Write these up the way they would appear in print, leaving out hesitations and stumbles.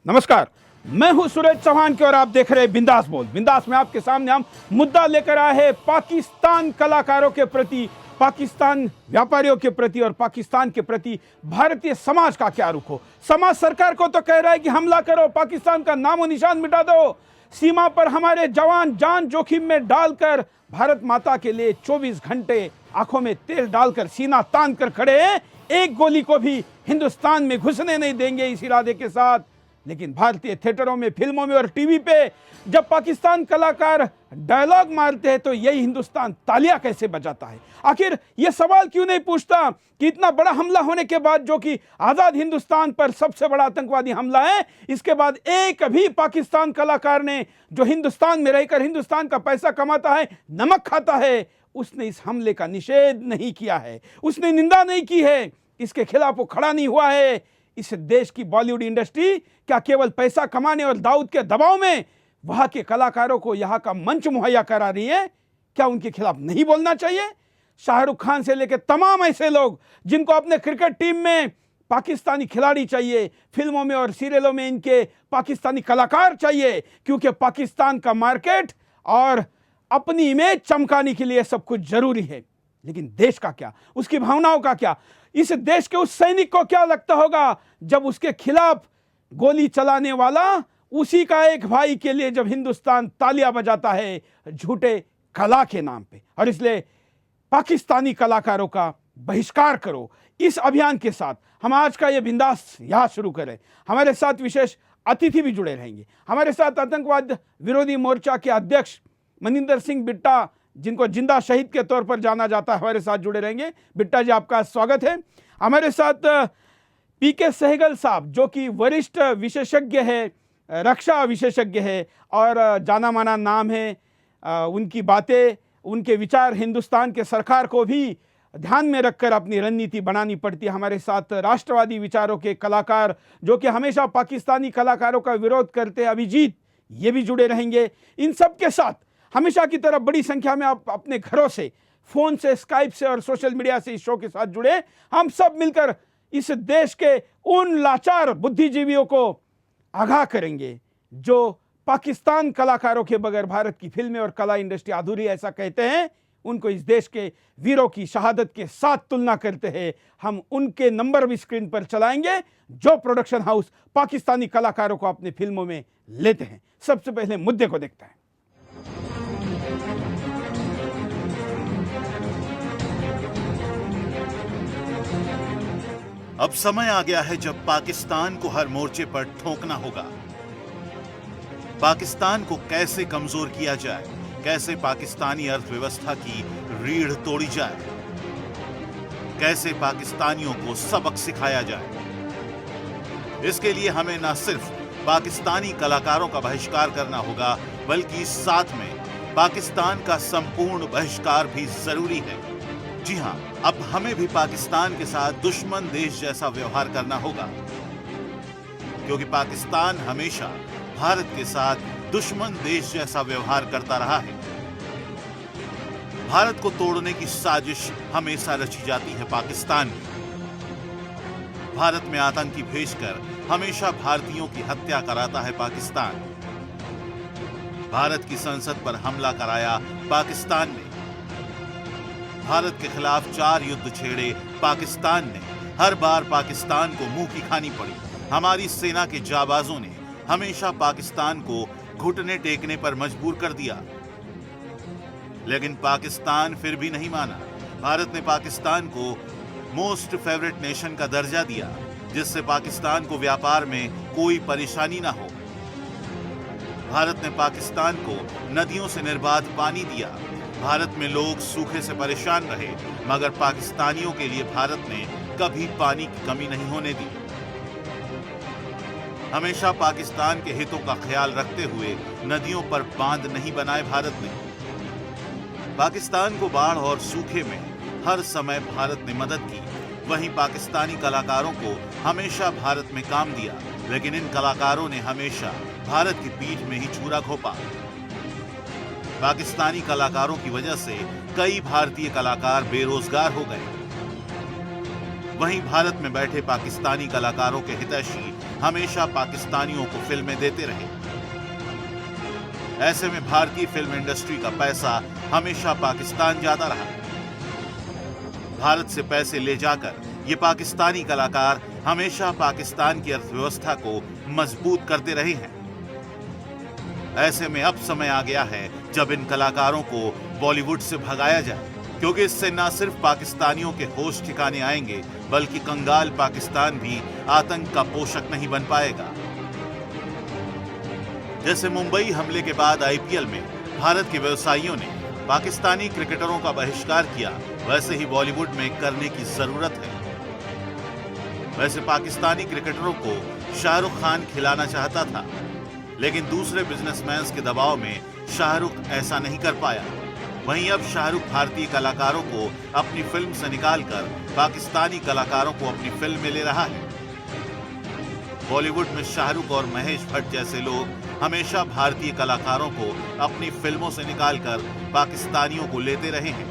नमस्कार, मैं हूं सुरेश चौहान और आप देख रहे हैं बिंदास बोल। बिंदास में आपके सामने हम मुद्दा लेकर आए हैं पाकिस्तान कलाकारों के प्रति, पाकिस्तान व्यापारियों के प्रति और पाकिस्तान के प्रति भारतीय समाज का क्या रुख हो। समाज सरकार को तो कह रहा है कि हमला करो, पाकिस्तान का नामो निशान मिटा दो, सीमा पर हमारे जवान जान जोखिम में डालकर भारत माता के लिए 24 घंटे आंखों में तेल डालकर सीना तान कर खड़े हैं, एक गोली को भी हिंदुस्तान में घुसने नहीं देंगे इस इरादे के साथ। लेकिन भारतीय थिएटरों में, फिल्मों में और टीवी पे जब पाकिस्तान कलाकार डायलॉग मारते हैं तो यही हिंदुस्तान तालियां कैसे बजाता है। आखिर यह सवाल क्यों नहीं पूछता कि इतना बड़ा हमला होने के बाद, जो कि आजाद हिंदुस्तान पर सबसे बड़ा आतंकवादी हमला है, इसके बाद एक भी पाकिस्तान कलाकार ने, जो हिंदुस्तान में रहकर हिंदुस्तान का पैसा कमाता है, नमक खाता है, उसने इस हमले का निषेध नहीं किया है, उसने निंदा नहीं की है, इसके खिलाफ वो खड़ा नहीं हुआ है। इस देश की बॉलीवुड इंडस्ट्री क्या केवल पैसा कमाने और दाऊद के दबाव में वहां के कलाकारों को यहां का मंच मुहैया करा रही है? क्या उनके खिलाफ नहीं बोलना चाहिए? शाहरुख खान से लेकर तमाम ऐसे लोग जिनको अपने क्रिकेट टीम में पाकिस्तानी खिलाड़ी चाहिए, फिल्मों में और सीरियलों में इनके पाकिस्तानी कलाकार चाहिए, क्योंकि पाकिस्तान का मार्केट और अपनी इमेज चमकाने के लिए सब कुछ जरूरी है। लेकिन देश का क्या, उसकी भावनाओं का क्या? इस देश के उस सैनिक को क्या लगता होगा जब उसके खिलाफ गोली चलाने वाला उसी का एक भाई के लिए जब हिंदुस्तान तालियां बजाता है झूठे कला के नाम पे। और इसलिए पाकिस्तानी कलाकारों का बहिष्कार करो। इस अभियान के साथ हम आज का ये बिंदास यहां शुरू करें। हमारे साथ विशेष अतिथि भी जुड़े रहेंगे। हमारे साथ आतंकवाद विरोधी मोर्चा के अध्यक्ष मनिंदर सिंह बिट्टा, जिनको जिंदा शहीद के तौर पर जाना जाता है, हमारे साथ जुड़े रहेंगे। बिट्टा जी, आपका स्वागत है। हमारे साथ पीके सहगल साहब, जो कि वरिष्ठ विशेषज्ञ है, रक्षा विशेषज्ञ है और जाना माना नाम है। उनकी बातें, उनके विचार हिंदुस्तान के सरकार को भी ध्यान में रखकर अपनी रणनीति बनानी पड़ती है। हमारे साथ राष्ट्रवादी विचारों के कलाकार, जो कि हमेशा पाकिस्तानी कलाकारों का विरोध करते हैं, अभिजीत, ये भी जुड़े रहेंगे। इन सब के साथ हमेशा की तरह बड़ी संख्या में आप अपने घरों से, फोन से, स्काइप से और सोशल मीडिया से इस शो के साथ जुड़े। हम सब मिलकर इस देश के उन लाचार बुद्धिजीवियों को आगाह करेंगे जो पाकिस्तान कलाकारों के बगैर भारत की फिल्में और कला इंडस्ट्री अधूरी ऐसा कहते हैं। उनको इस देश के वीरों की शहादत के साथ तुलना करते हैं। हम उनके नंबर भी स्क्रीन पर चलाएंगे जो प्रोडक्शन हाउस पाकिस्तानी कलाकारों को अपनी फिल्मों में लेते हैं। सबसे पहले मुद्दे को देखते हैं। अब समय आ गया है जब पाकिस्तान को हर मोर्चे पर ठोकना होगा। पाकिस्तान को कैसे कमजोर किया जाए, कैसे पाकिस्तानी अर्थव्यवस्था की रीढ़ तोड़ी जाए, कैसे पाकिस्तानियों को सबक सिखाया जाए। इसके लिए हमें न सिर्फ पाकिस्तानी कलाकारों का बहिष्कार करना होगा, बल्कि साथ में पाकिस्तान का संपूर्ण बहिष्कार भी जरूरी है। जी हां, अब हमें भी पाकिस्तान के साथ दुश्मन देश जैसा व्यवहार करना होगा, क्योंकि पाकिस्तान हमेशा भारत के साथ दुश्मन देश जैसा व्यवहार करता रहा है। भारत को तोड़ने की साजिश हमेशा रची जाती है पाकिस्तान में। भारत में आतंकी भेजकर हमेशा भारतीयों की हत्या कराता है पाकिस्तान। भारत की संसद पर हमला कराया पाकिस्तान ने। भारत के खिलाफ 4 युद्ध छेड़े पाकिस्तान ने। हर बार पाकिस्तान को मुंह की खानी पड़ी। हमारी सेना के जाबाजों ने हमेशा पाकिस्तान को घुटने टेकने पर मजबूर कर दिया, लेकिन पाकिस्तान फिर भी नहीं माना। भारत ने पाकिस्तान को मोस्ट फेवरेट नेशन का दर्जा दिया, जिससे पाकिस्तान को व्यापार में कोई परेशानी ना हो। भारत ने पाकिस्तान को नदियों से निर्बाध पानी दिया। भारत में लोग सूखे से परेशान रहे, मगर पाकिस्तानियों के लिए भारत ने कभी पानी की कमी नहीं होने दी। हमेशा पाकिस्तान के हितों का ख्याल रखते हुए नदियों पर बांध नहीं बनाए भारत ने। पाकिस्तान को बाढ़ और सूखे में हर समय भारत ने मदद की। वहीं पाकिस्तानी कलाकारों को हमेशा भारत में काम दिया, लेकिन इन कलाकारों ने हमेशा भारत की पीठ में ही छुरा घोंपा। पाकिस्तानी कलाकारों की वजह से कई भारतीय कलाकार बेरोजगार हो गए। वहीं भारत में बैठे पाकिस्तानी कलाकारों के हितैषी हमेशा पाकिस्तानियों को फिल्में देते रहे। ऐसे में भारतीय फिल्म इंडस्ट्री का पैसा हमेशा पाकिस्तान जाता रहा। भारत से पैसे ले जाकर ये पाकिस्तानी कलाकार हमेशा पाकिस्तान की अर्थव्यवस्था को मजबूत करते रहे हैं। ऐसे में अब समय आ गया है जब इन कलाकारों को बॉलीवुड से भगाया जाए, क्योंकि इससे न सिर्फ पाकिस्तानियों के होश ठिकाने आएंगे, बल्कि कंगाल पाकिस्तान भी आतंक का पोषक नहीं बन पाएगा। जैसे मुंबई हमले के बाद आईपीएल में भारत के व्यवसायियों ने पाकिस्तानी क्रिकेटरों का बहिष्कार किया, वैसे ही बॉलीवुड में करने की जरूरत है। वैसे पाकिस्तानी क्रिकेटरों को शाहरुख खान खिलाना चाहता था, लेकिन दूसरे बिजनेसमैन के दबाव में शाहरुख ऐसा नहीं कर पाया। वहीं अब शाहरुख भारतीय कलाकारों को अपनी फिल्म से निकालकर पाकिस्तानी कलाकारों को अपनी फिल्म में ले रहा है। बॉलीवुड में शाहरुख और महेश भट्ट जैसे लोग हमेशा भारतीय कलाकारों को अपनी फिल्मों से निकालकर पाकिस्तानियों को लेते रहे हैं।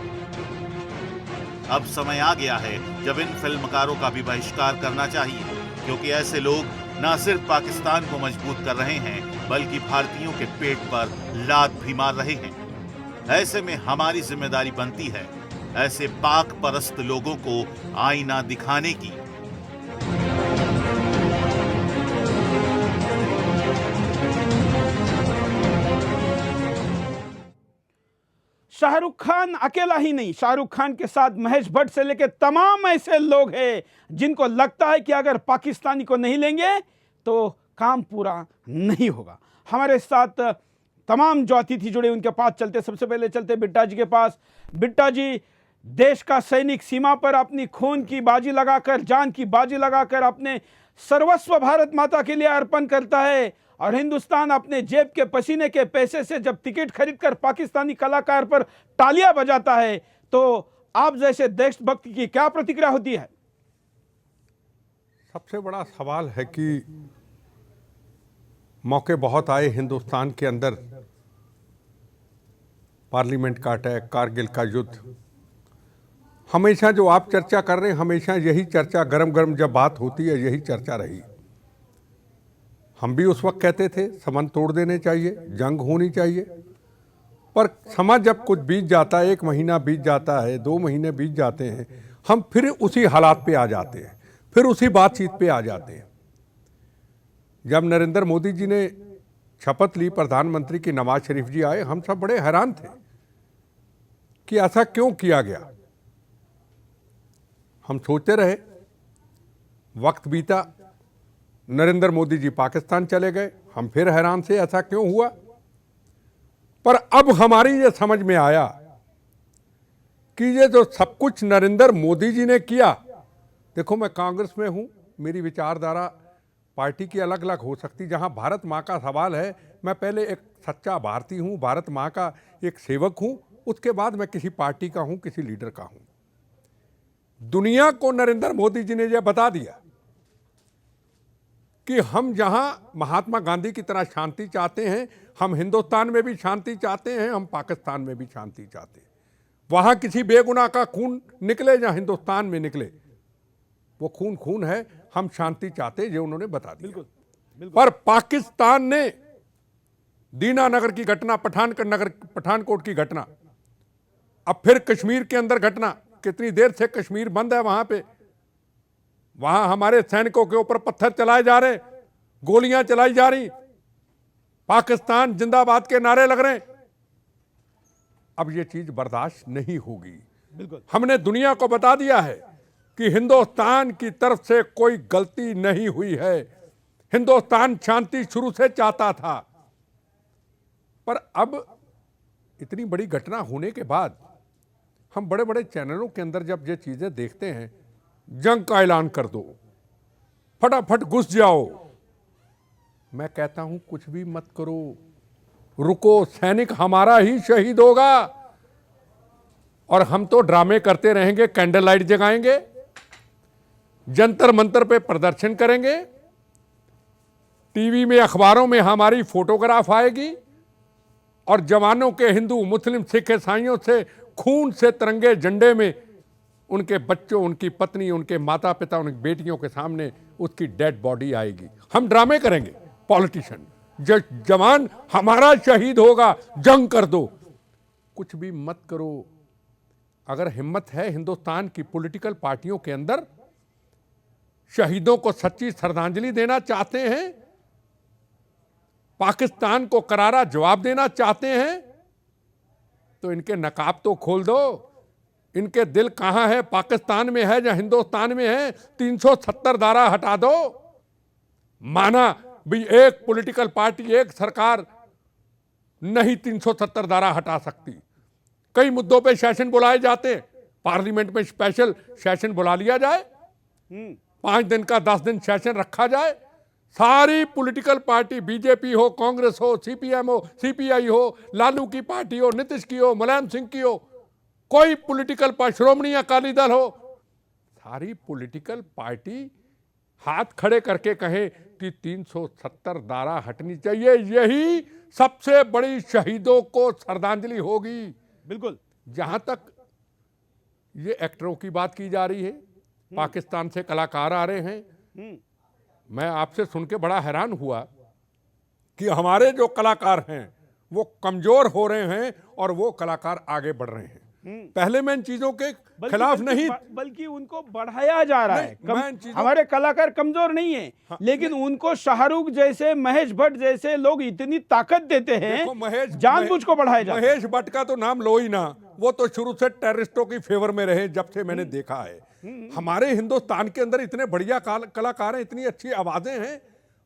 अब समय आ गया है जब इन फिल्मकारों का भी बहिष्कार करना चाहिए, क्योंकि ऐसे लोग न सिर्फ पाकिस्तान को मजबूत कर रहे हैं, बल्कि भारतीयों के पेट पर लात भी मार रहे हैं। ऐसे में हमारी जिम्मेदारी बनती है ऐसे पाक परस्त लोगों को आईना दिखाने की। शाहरुख खान अकेला ही नहीं, शाहरुख खान के साथ महेश भट्ट से लेकर तमाम ऐसे लोग हैं जिनको लगता है कि अगर पाकिस्तानी को नहीं लेंगे तो काम पूरा नहीं होगा। हमारे साथ तमाम जो अतिथि जुड़े उनके पास चलते, सबसे पहले चलते बिट्टा जी के पास। बिट्टा जी, देश का सैनिक सीमा पर अपनी खून की बाजी लगाकर, जान की बाजी लगाकर अपने सर्वस्व भारत माता के लिए अर्पण करता है, और हिंदुस्तान अपने जेब के पसीने के पैसे से जब टिकट खरीदकर पाकिस्तानी कलाकार पर तालियां बजाता है, तो आप जैसे देशभक्त की क्या प्रतिक्रिया होती है? सबसे बड़ा सवाल है कि मौके बहुत आए हिंदुस्तान के अंदर, पार्लियामेंट का अटैक, कारगिल का युद्ध, हमेशा जो आप चर्चा कर रहे हैं, हमेशा यही चर्चा गरम गरम जब बात होती है यही चर्चा रही। हम भी उस वक्त कहते थे संबंध तोड़ देने चाहिए, जंग होनी चाहिए, पर समय जब कुछ बीत जाता है, 1 महीना बीत जाता है, 2 महीने बीत जाते हैं, हम फिर उसी हालात पे आ जाते हैं, फिर उसी बातचीत पे आ जाते हैं। जब नरेंद्र मोदी जी ने शपथ ली प्रधानमंत्री की, नवाज शरीफ जी आए, हम सब बड़े हैरान थे कि ऐसा क्यों किया गया। हम सोचते रहे, वक्त बीता, नरेंद्र मोदी जी पाकिस्तान चले गए, हम फिर हैरान से ऐसा क्यों हुआ। पर अब हमारी ये समझ में आया कि ये जो सब कुछ नरेंद्र मोदी जी ने किया, देखो मैं कांग्रेस में हूं, मेरी विचारधारा पार्टी की अलग अलग हो सकती, जहां भारत माँ का सवाल है, मैं पहले एक सच्चा भारतीय हूं, भारत माँ का एक सेवक हूं, उसके बाद मैं किसी पार्टी का हूं, किसी लीडर का हूं। दुनिया को नरेंद्र मोदी जी ने यह बता दिया कि हम जहां महात्मा गांधी की तरह शांति चाहते हैं, हम हिंदुस्तान में भी शांति चाहते हैं, हम पाकिस्तान में भी शांति चाहते हैं। वहां किसी बेगुनाह का खून निकले या हिंदुस्तान में निकले, वो खून खून है, हम शांति चाहते, ये उन्होंने बता दिया। बिल्कुल, बिल्कुल। पर पाकिस्तान ने दीनानगर की घटना, पठानकोट की घटना, अब फिर कश्मीर के अंदर घटना, कितनी देर से कश्मीर बंद है, वहां पे, वहां हमारे सैनिकों के ऊपर पत्थर चलाए जा रहे, गोलियां चलाई जा रही, पाकिस्तान जिंदाबाद के नारे लग रहे। अब ये चीज बर्दाश्त नहीं होगी। बिल्कुल, हमने दुनिया को बता दिया है कि हिंदुस्तान की तरफ से कोई गलती नहीं हुई है, हिंदुस्तान शांति शुरू से चाहता था। पर अब इतनी बड़ी घटना होने के बाद हम बड़े बड़े चैनलों के अंदर जब ये चीजें देखते हैं, जंग का ऐलान कर दो, फटाफट घुस जाओ, मैं कहता हूं कुछ भी मत करो, रुको, सैनिक हमारा ही शहीद होगा, और हम तो ड्रामे करते रहेंगे, कैंडल लाइट जगाएंगे, जंतर मंतर पे प्रदर्शन करेंगे, टीवी में, अखबारों में हमारी फोटोग्राफ आएगी, और जवानों के, हिंदू, मुस्लिम, सिख, ईसाइयों से खून से तिरंगे झंडे में उनके बच्चों, उनकी पत्नी, उनके माता पिता, उनकी बेटियों के सामने उसकी डेड बॉडी आएगी। हम ड्रामे करेंगे पॉलिटिशियन, जवान हमारा शहीद होगा, जंग कर दो, कुछ भी मत करो। अगर हिम्मत है हिंदुस्तान की पॉलिटिकल पार्टियों के अंदर, शहीदों को सच्ची श्रद्धांजलि देना चाहते हैं, पाकिस्तान को करारा जवाब देना चाहते हैं, तो इनके नकाब तो खोल दो। इनके दिल कहां है, पाकिस्तान में है या हिंदुस्तान में है? 370 धारा हटा दो। माना भी एक पॉलिटिकल पार्टी, एक सरकार नहीं 370 धारा हटा सकती। कई मुद्दों पे सेशन बुलाए जाते हैं, पार्लियामेंट में स्पेशल सेशन बुला लिया जाए, 5 दिन का 10 दिन सेशन रखा जाए, सारी पॉलिटिकल पार्टी, बीजेपी हो, कांग्रेस हो, सीपीएम हो, सीपीआई हो, लालू की पार्टी हो, नीतीश की हो, मुलायम सिंह की हो, कोई पॉलिटिकल पार्टी, श्रोमणी अकाली दल हो, सारी पॉलिटिकल पार्टी हाथ खड़े करके कहे कि 370 धारा हटनी चाहिए। यही सबसे बड़ी शहीदों को श्रद्धांजलि होगी। बिल्कुल। जहां तक ये एक्टरों की बात की जा रही है, पाकिस्तान से कलाकार आ रहे हैं, मैं आपसे सुन के बड़ा हैरान हुआ कि हमारे जो कलाकार हैं वो कमजोर हो रहे हैं और वो कलाकार आगे बढ़ रहे हैं। पहले मैं इन चीजों के खिलाफ नहीं, बल्कि उनको बढ़ाया जा रहा है। हमारे कलाकार कमजोर नहीं है, हाँ, लेकिन उनको शाहरुख जैसे, महेश भट्ट जैसे लोग इतनी ताकत देते हैं, जानबूझ को बढ़ाया जाता है। महेश भट्ट का तो नाम लो ही ना, वो तो शुरू से टेररिस्टों की फेवर में रहे, जब से मैंने देखा है। हमारे हिंदुस्तान के अंदर इतने बढ़िया कलाकार हैं, इतनी अच्छी आवाजें हैं,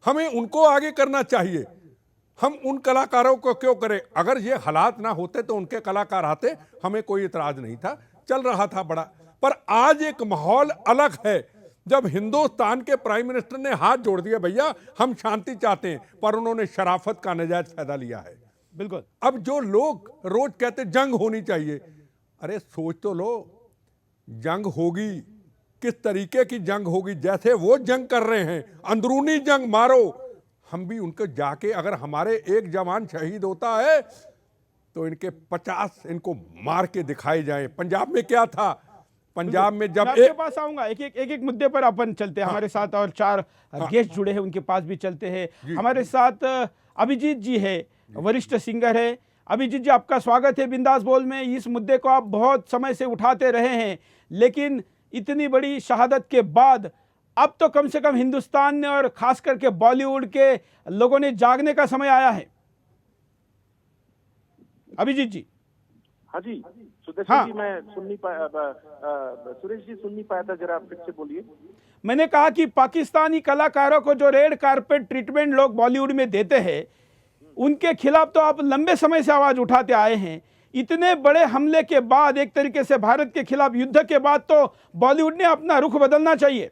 हमें उनको आगे करना चाहिए। हम उन कलाकारों को क्यों करें? अगर ये हालात ना होते तो उनके कलाकार आते, हमें कोई इतराज नहीं था, चल रहा था बड़ा। पर आज एक माहौल अलग है, जब हिंदुस्तान के प्राइम मिनिस्टर ने हाथ जोड़ दिया, भैया हम शांति चाहते हैं, पर उन्होंने शराफत का नाजायज फायदा लिया है। बिल्कुल। अब जो लोग रोज कहते जंग होनी चाहिए, अरे सोच तो लो, जंग होगी, किस तरीके की जंग होगी? जैसे वो जंग कर रहे हैं, अंदरूनी जंग मारो, हम भी उनको जाके, अगर हमारे एक जवान शहीद होता है तो इनके 50 इनको मार के दिखाए जाए। पंजाब में क्या था? पंजाब में जब आपके पास आऊंगा, एक मुद्दे पर अपन चलते हैं। हमारे साथ और 4 गेस्ट जुड़े हैं, उनके पास भी चलते हैं। हमारे साथ अभिजीत जी है, वरिष्ठ सिंगर है। अभिजीत जी, आपका स्वागत है बिंदास बोल में। इस मुद्दे को आप बहुत समय से उठाते रहे हैं, लेकिन इतनी बड़ी शहादत के बाद अब तो कम से कम हिंदुस्तान ने और खास करके बॉलीवुड के लोगों ने जागने का समय आया है। अभिजीत जी। हाँ जी सुदेश हाँ। जी, मैं सुन नहीं पाया, सुरेश जी सुन नहीं पाया था, जरा आप फिर से बोलिए। मैंने कहा कि पाकिस्तानी कलाकारों को जो रेड कारपेट ट्रीटमेंट लोग बॉलीवुड में देते हैं, उनके खिलाफ तो आप लंबे समय से आवाज उठाते आए हैं। इतने बड़े हमले के बाद, एक तरीके से भारत के खिलाफ युद्ध के बाद, तो बॉलीवुड ने अपना रुख बदलना चाहिए।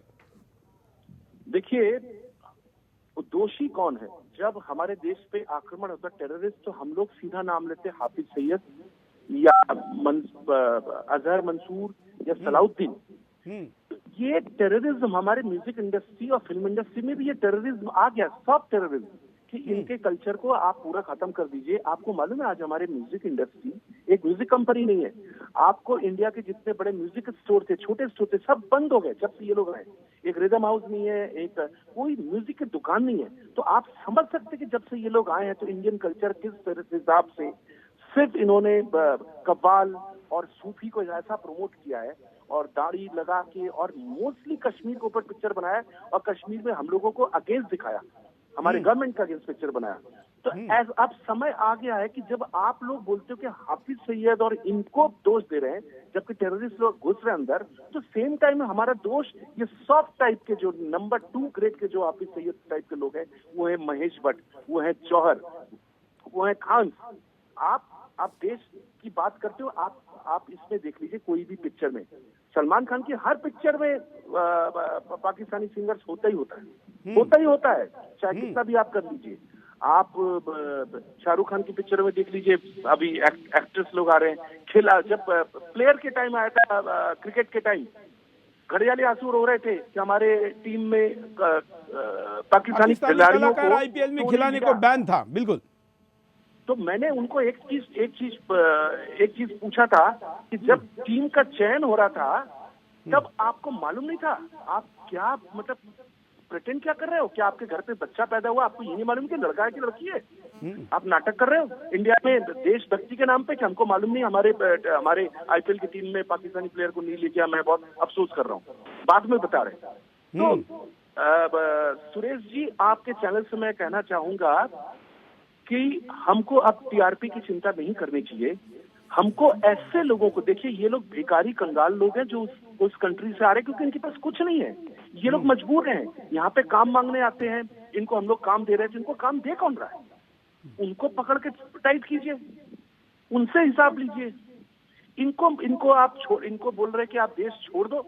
देखिए, दोषी कौन है? जब हमारे देश पे आक्रमण होता टेररिस्ट, तो हम लोग सीधा नाम लेते हाफिज सईद या अजहर मंसूर या सलाउद्दीन। ये टेररिज्म हमारे म्यूजिक इंडस्ट्री और फिल्म इंडस्ट्री में भी ये टेररिज्म आ गया, सॉफ्ट टेररिज्म, कि इनके कल्चर को आप पूरा खत्म कर दीजिए। आपको मालूम है आज हमारे म्यूजिक इंडस्ट्री एक म्यूजिक कंपनी नहीं है। आपको इंडिया के जितने बड़े म्यूजिक स्टोर थे, छोटे स्टोर थे, सब बंद हो गए जब से ये लोग आए। एक रिदम हाउस नहीं है, एक कोई म्यूजिक की दुकान नहीं है। तो आप समझ सकते कि जब से ये लोग आए हैं तो इंडियन कल्चर किस तरह से हिसाब से सिर्फ इन्होंने कव्वाल और सूफी को ऐसा प्रमोट किया है, और दाढ़ी लगा के, और मोस्टली कश्मीर के ऊपर पिक्चर बनाया, और कश्मीर में हम लोगों को अगेंस्ट दिखाया, हमारे गवर्नमेंट का अगेंस्ट पिक्चर बनाया। तो अब समय आ गया है कि जब आप लोग बोलते हो कि हाफिज सईद और इनको दोष दे रहे हैं, जबकि टेररिस्ट लोग घुस रहे हैं अंदर, तो सेम टाइम में हमारा दोष ये सॉफ्ट टाइप के जो नंबर 2 ग्रेड के जो हाफिज सईद टाइप के लोग हैं, वो है महेश भट्ट, वो है जौहर, वो है खान। आप देश की बात करते हो, आप इसमें देख लीजिए, कोई भी पिक्चर में, सलमान खान की हर पिक्चर में पाकिस्तानी सिंगर्स होता ही होता है, चाहे कितना भी आप कर लीजिए। आप शाहरुख खान की पिक्चर में देख लीजिए, अभी एक्ट्रेस लोग आ रहे हैं। खेला जब प्लेयर के टाइम आया था, क्रिकेट के टाइम, घड़ियाली आंसू रो रहे थे कि हमारे टीम में पाकिस्तानी खिलाड़ियों को आईपीएल में खिलाने को बैन था। बिल्कुल। तो मैंने उनको एक चीज पूछा था कि जब टीम का चयन हो रहा था तब आपको मालूम नहीं था? आप क्या मतलब प्रिटेंड क्या कर रहे हो? क्या आपके घर पे बच्चा पैदा हुआ, आपको ये नहीं मालूम कि लड़का है कि लड़की है? आप नाटक कर रहे हो इंडिया में देशभक्ति के नाम पे, कि हमको मालूम नहीं हमारे आईपीएल की टीम में पाकिस्तानी प्लेयर को नहीं ले गया, मैं बहुत अफसोस कर रहा हूँ, बाद में बता रहे। तो सुरेश जी, आपके चैनल से मैं कहना चाहूंगा कि हमको अब टीआरपी की चिंता नहीं करनी चाहिए। हमको ऐसे लोगों को, देखिए ये लोग भिखारी कंगाल लोग हैं जो उस कंट्री से आ रहे हैं क्योंकि इनके पास कुछ नहीं है। ये लोग मजबूर हैं, यहाँ पे काम मांगने आते हैं, इनको हम लोग काम दे रहे हैं, तो इनको काम दे कौन रहा है? उनको पकड़ के टाइट कीजिए, उनसे हिसाब लीजिए। इनको आप इनको बोल रहे हैं कि आप देश छोड़ दो,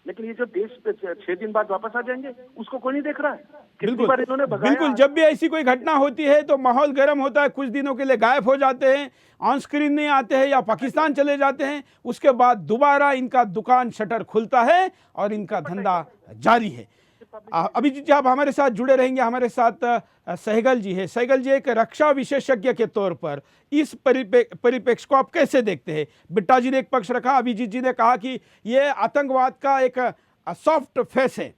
लेकिन ये जो देश पे 6 दिन बाद वापस आ जाएंगे उसको कोई नहीं देख रहा है। कितनी बार इन्होंने भगाया। बिल्कुल, जब भी ऐसी कोई घटना होती है तो माहौल गर्म होता है, कुछ दिनों के लिए गायब हो जाते हैं, ऑन स्क्रीन नहीं आते हैं या पाकिस्तान चले जाते हैं, उसके बाद दोबारा इनका दुकान शटर खुलता है और इनका धंधा जारी है। अभिजीत जी, आप हमारे साथ जुड़े रहेंगे। हमारे साथ सहगल जी है। सहगल जी, एक रक्षा विशेषज्ञ के तौर पर इस परिप्रेक्ष्य को आप कैसे देखते हैं? बिट्टा जी ने एक पक्ष रखा, अभिजीत जी ने कहा कि ये आतंकवाद का एक सॉफ्ट फेस है।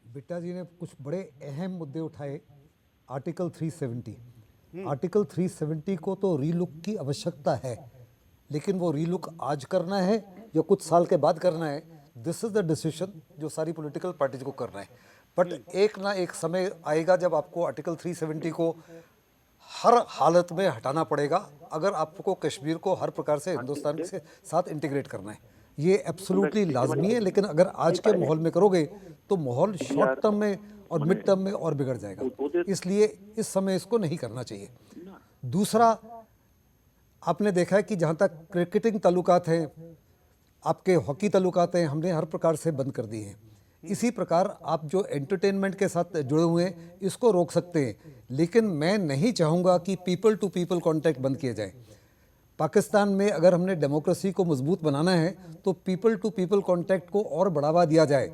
बिट्टा जी ने कुछ बड़े अहम मुद्दे उठाए। आर्टिकल 370 को तो रीलुक की आवश्यकता है, लेकिन वो रीलुक आज करना है या कुछ साल के बाद करना है, दिस इज द डिसीजन जो सारी पॉलिटिकल पार्टीज को करना है। बट एक ना एक समय आएगा जब आपको आर्टिकल 370 को हर हालत में हटाना पड़ेगा अगर आपको कश्मीर को हर प्रकार से हिंदुस्तान के साथ इंटीग्रेट करना है। ये एब्सोल्युटली लाजमी है, लेकिन अगर आज के माहौल में करोगे तो माहौल शॉर्ट टर्म में और मिड टर्म में और बिगड़ जाएगा। इसलिए इस समय इसको नहीं करना चाहिए। दूसरा, आपने देखा है कि जहाँ तक क्रिकेटिंग ताल्लुकात हैं, आपके हॉकी ताल्लुकात हैं, हमने हर प्रकार से बंद कर दिए हैं। इसी प्रकार आप जो एंटरटेनमेंट के साथ जुड़े हुए हैं इसको रोक सकते हैं, लेकिन मैं नहीं चाहूँगा कि पीपल टू पीपल कॉन्टैक्ट बंद किए जाए। पाकिस्तान में अगर हमने डेमोक्रेसी को मजबूत बनाना है तो पीपल टू पीपल कॉन्टैक्ट को और बढ़ावा दिया जाए,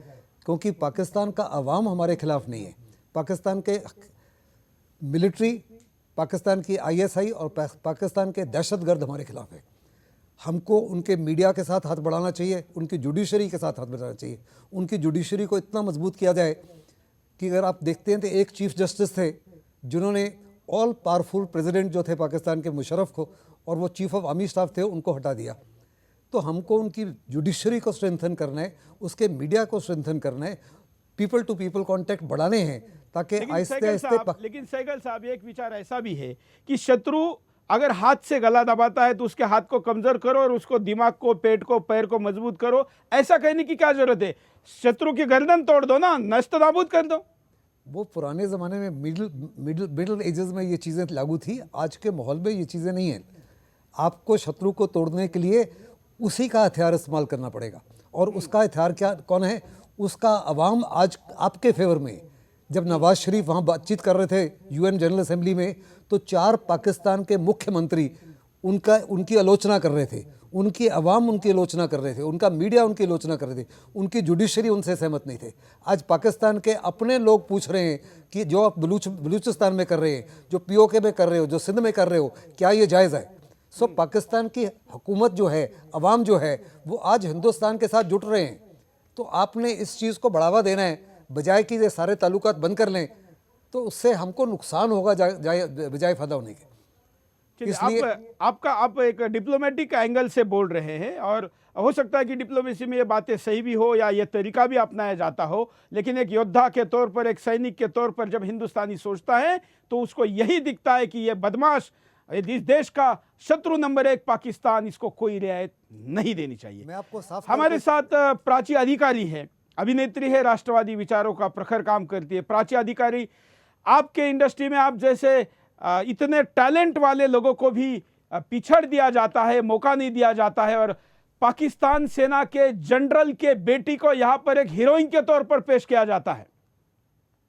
क्योंकि पाकिस्तान का अवाम हमारे खिलाफ नहीं है। पाकिस्तान के मिलिट्री, पाकिस्तान की आईएसआई और पाकिस्तान के दहशतगर्द हमारे खिलाफ है। हमको उनके मीडिया के साथ हाथ बढ़ाना चाहिए, उनकी जुडिशरी के साथ हाथ बढ़ाना चाहिए। उनकी जुडिशरी को इतना मजबूत किया जाए कि अगर आप देखते हैं तो एक चीफ जस्टिस थे जिन्होंने ऑल पावरफुल प्रेसिडेंट जो थे पाकिस्तान के मुशर्रफ को, और वो चीफ ऑफ आर्मी स्टाफ थे, उनको हटा दिया। तो हमको उनकी जुडिशरी को स्ट्रेंथन करना है, उसके मीडिया को स्ट्रेंथन करना है, पीपल टू पीपल कॉन्टैक्ट बढ़ाने हैं, ताकि आहिस्ते आहिस्ते। लेकिन सहगल साहब, एक विचार ऐसा भी है कि शत्रु अगर हाथ से गला दबाता है तो उसके हाथ को कमजोर करो और उसको दिमाग को, पेट को, पैर को मजबूत करो। ऐसा कहने की क्या जरूरत है? शत्रु की गर्दन तोड़ दो ना, नष्ट नाबूद कर दो। वो पुराने ज़माने में मिडिल एजेस में ये चीज़ें लागू थी। आज के माहौल में ये चीज़ें नहीं हैं। आपको शत्रु को तोड़ने के लिए उसी का हथियार इस्तेमाल करना पड़ेगा, और उसका हथियार क्या कौन है? उसका अवाम आज आपके फेवर में। जब नवाज शरीफ वहाँ बातचीत कर रहे थे यूएन जनरल असेंबली में, तो 4 पाकिस्तान के मुख्यमंत्री उनकी आलोचना कर रहे थे, उनकी अवाम उनकी आलोचना कर रहे थे, उनका मीडिया उनकी आलोचना कर रहे थे, उनकी जुडिशरी उनसे सहमत नहीं थे। आज पाकिस्तान के अपने लोग पूछ रहे हैं कि जो आप बलूचिस्तान में कर रहे हैं, जो पीओके में कर रहे हो, जो सिंध में कर रहे हो, क्या ये जायज़ है? सो पाकिस्तान की हुकूमत जो है, अवाम जो है, वो आज हिंदुस्तान के साथ जुट रहे हैं। तो आपने इस चीज़ को बढ़ावा देना है, बजाय कि ये सारे ताल्लुकात बंद कर लें, तो उससे हमको नुकसान होगा बजाय फ़ायदा होने के। इसलिए आप एक डिप्लोमेटिक एंगल से बोल रहे हैं, और हो सकता है कि डिप्लोमेसी में ये बातें सही भी हो या ये तरीका भी अपनाया जाता हो, लेकिन एक योद्धा के तौर पर, एक सैनिक के तौर पर जब हिंदुस्तानी सोचता है तो उसको यही दिखता है कि ये बदमाश, इस देश का शत्रु नंबर 1 पाकिस्तान, इसको कोई रियायत नहीं देनी चाहिए। मैं आपको साफ हमारे साथ प्राची अधिकारी है, अभिनेत्री है, राष्ट्रवादी विचारों का प्रखर काम करती है। प्राची अधिकारी, आपके इंडस्ट्री में आप जैसे इतने टैलेंट वाले लोगों को भी पिछड़ दिया जाता है, मौका नहीं दिया जाता है, और पाकिस्तान सेना के जनरल के बेटी को यहाँ पर एक हीरोइन के तौर पर पेश किया जाता है।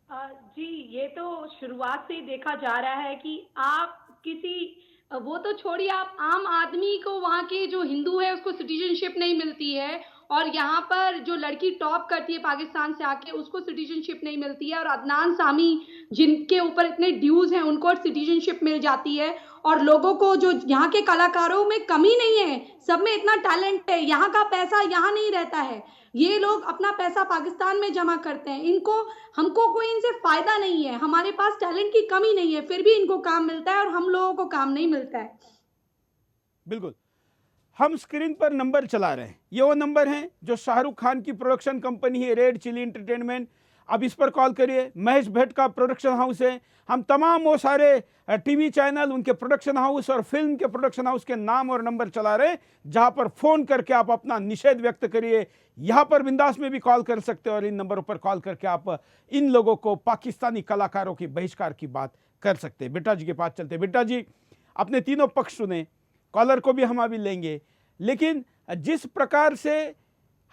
जी, ये तो शुरुआत से ही देखा जा रहा है कि आप वो तो छोड़िए, आप आम आदमी को, वहाँ के जो हिंदू है उसको सिटीजनशिप नहीं मिलती है, और यहाँ पर जो लड़की टॉप करती है पाकिस्तान से आके उसको सिटीजनशिप नहीं मिलती है, और अदनान सामी जिनके ऊपर इतने ड्यूज हैं उनको सिटीजनशिप मिल जाती है। और लोगों को, जो यहाँ के कलाकारों में कमी नहीं है, सब में इतना टैलेंट है, यहाँ का पैसा यहाँ नहीं रहता है, ये लोग अपना पैसा पाकिस्तान में जमा करते हैं, इनको हमको कोई इनसे फायदा नहीं है, हमारे पास टैलेंट की कमी नहीं है, फिर भी इनको काम मिलता है और हम लोगों को काम नहीं मिलता है। बिल्कुल, हम स्क्रीन पर नंबर चला रहे हैं, ये वो नंबर हैं जो शाहरुख खान की प्रोडक्शन कंपनी है रेड चिली एंटरटेनमेंट। अब इस पर कॉल करिए, महेश भट्ट का प्रोडक्शन हाउस है। हम तमाम वो सारे टीवी चैनल, उनके प्रोडक्शन हाउस और फिल्म के प्रोडक्शन हाउस के नाम और नंबर चला रहे हैं, जहां पर फोन करके आप अपना निषेध व्यक्त करिए। यहां पर बिंदास में भी कॉल कर सकते हो और इन नंबरों पर कॉल करके आप इन लोगों को, पाकिस्तानी कलाकारों की बहिष्कार की बात कर सकते हैं। बिट्टा जी के पास चलते। बिट्टा जी, अपने तीनों पक्ष सुने, कॉलर को भी हम अभी लेंगे, लेकिन जिस प्रकार से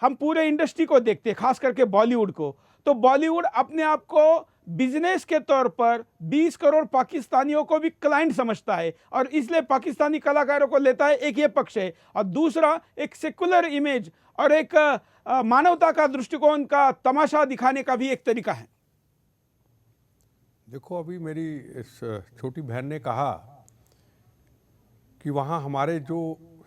हम पूरे इंडस्ट्री को देखते हैं, खास करके बॉलीवुड को, तो बॉलीवुड अपने आप को बिजनेस के तौर पर 20 करोड़ पाकिस्तानियों को भी क्लाइंट समझता है और इसलिए पाकिस्तानी कलाकारों को लेता है। एक ये पक्ष है, और दूसरा एक सेकुलर इमेज और एक मानवता का दृष्टिकोण का तमाशा दिखाने का भी एक तरीका है। देखो, अभी मेरी इस छोटी बहन ने कहा कि वहाँ हमारे जो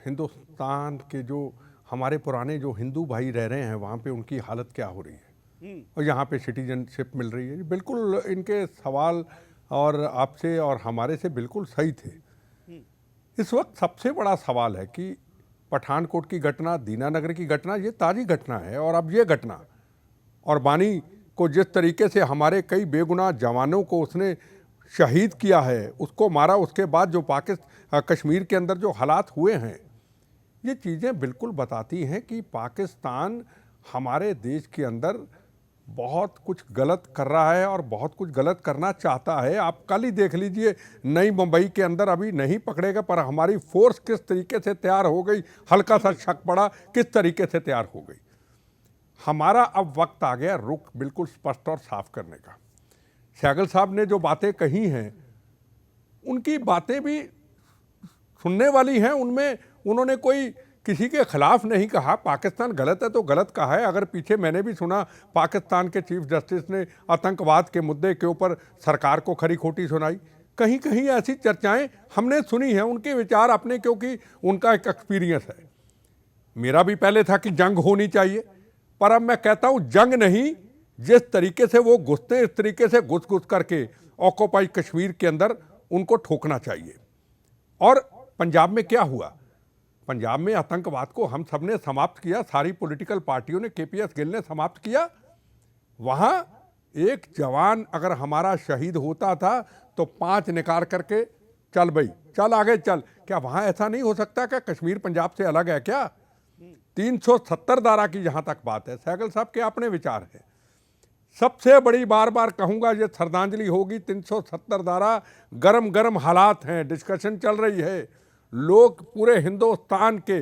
हिंदुस्तान के जो हमारे पुराने जो हिंदू भाई रह रहे हैं वहाँ पे उनकी हालत क्या हो रही है और यहाँ पे सिटीजनशिप मिल रही है। बिल्कुल इनके सवाल और आपसे और हमारे से बिल्कुल सही थे। इस वक्त सबसे बड़ा सवाल है कि पठानकोट की घटना, दीनानगर की घटना, ये ताज़ी घटना है, और अब ये घटना, और बानी को जिस तरीके से हमारे कई बेगुनाह जवानों को उसने शहीद किया है, उसको मारा, उसके बाद जो कश्मीर के अंदर जो हालात हुए हैं, ये चीज़ें बिल्कुल बताती हैं कि पाकिस्तान हमारे देश के अंदर बहुत कुछ गलत कर रहा है और बहुत कुछ गलत करना चाहता है। आप कल ही देख लीजिए, नई मुंबई के अंदर अभी नहीं पकड़ेगा, पर हमारी फोर्स किस तरीके से तैयार हो गई, हल्का सा शक पड़ा, किस तरीके से तैयार हो गई। हमारा अब वक्त आ गया रुख बिल्कुल स्पष्ट और साफ करने का। सहगल साहब ने जो बातें कही हैं, उनकी बातें भी सुनने वाली हैं। उनमें उन्होंने कोई किसी के खिलाफ नहीं कहा, पाकिस्तान गलत है तो गलत कहा है। अगर पीछे मैंने भी सुना पाकिस्तान के चीफ जस्टिस ने आतंकवाद के मुद्दे के ऊपर सरकार को खरी खोटी सुनाई, कहीं कहीं ऐसी चर्चाएं हमने सुनी हैं। उनके विचार अपने, क्योंकि उनका एक एक्सपीरियंस है। मेरा भी पहले था कि जंग होनी चाहिए, पर अब मैं कहता हूं जंग नहीं, जिस तरीके से वो घुसते, इस तरीके से घुस घुस करके ऑक्यूपाई कश्मीर के अंदर उनको ठोकना चाहिए। और पंजाब में क्या हुआ? पंजाब में आतंकवाद को हम सब ने समाप्त किया, सारी पॉलिटिकल पार्टियों ने, KPS गिल ने समाप्त किया। वहाँ एक जवान अगर हमारा शहीद होता था तो 5 निकाल करके चल भाई, चल आगे चल। क्या वहाँ ऐसा नहीं हो सकता? क्या कश्मीर पंजाब से अलग है क्या? 370 धारा की जहाँ तक बात है, सहगल साहब के अपने विचार है। सबसे बड़ी, बार बार कहूँगा, ये श्रद्धांजलि होगी। 370 धारा, गरम गरम हालात हैं, डिस्कशन चल रही है, लोग पूरे हिंदुस्तान के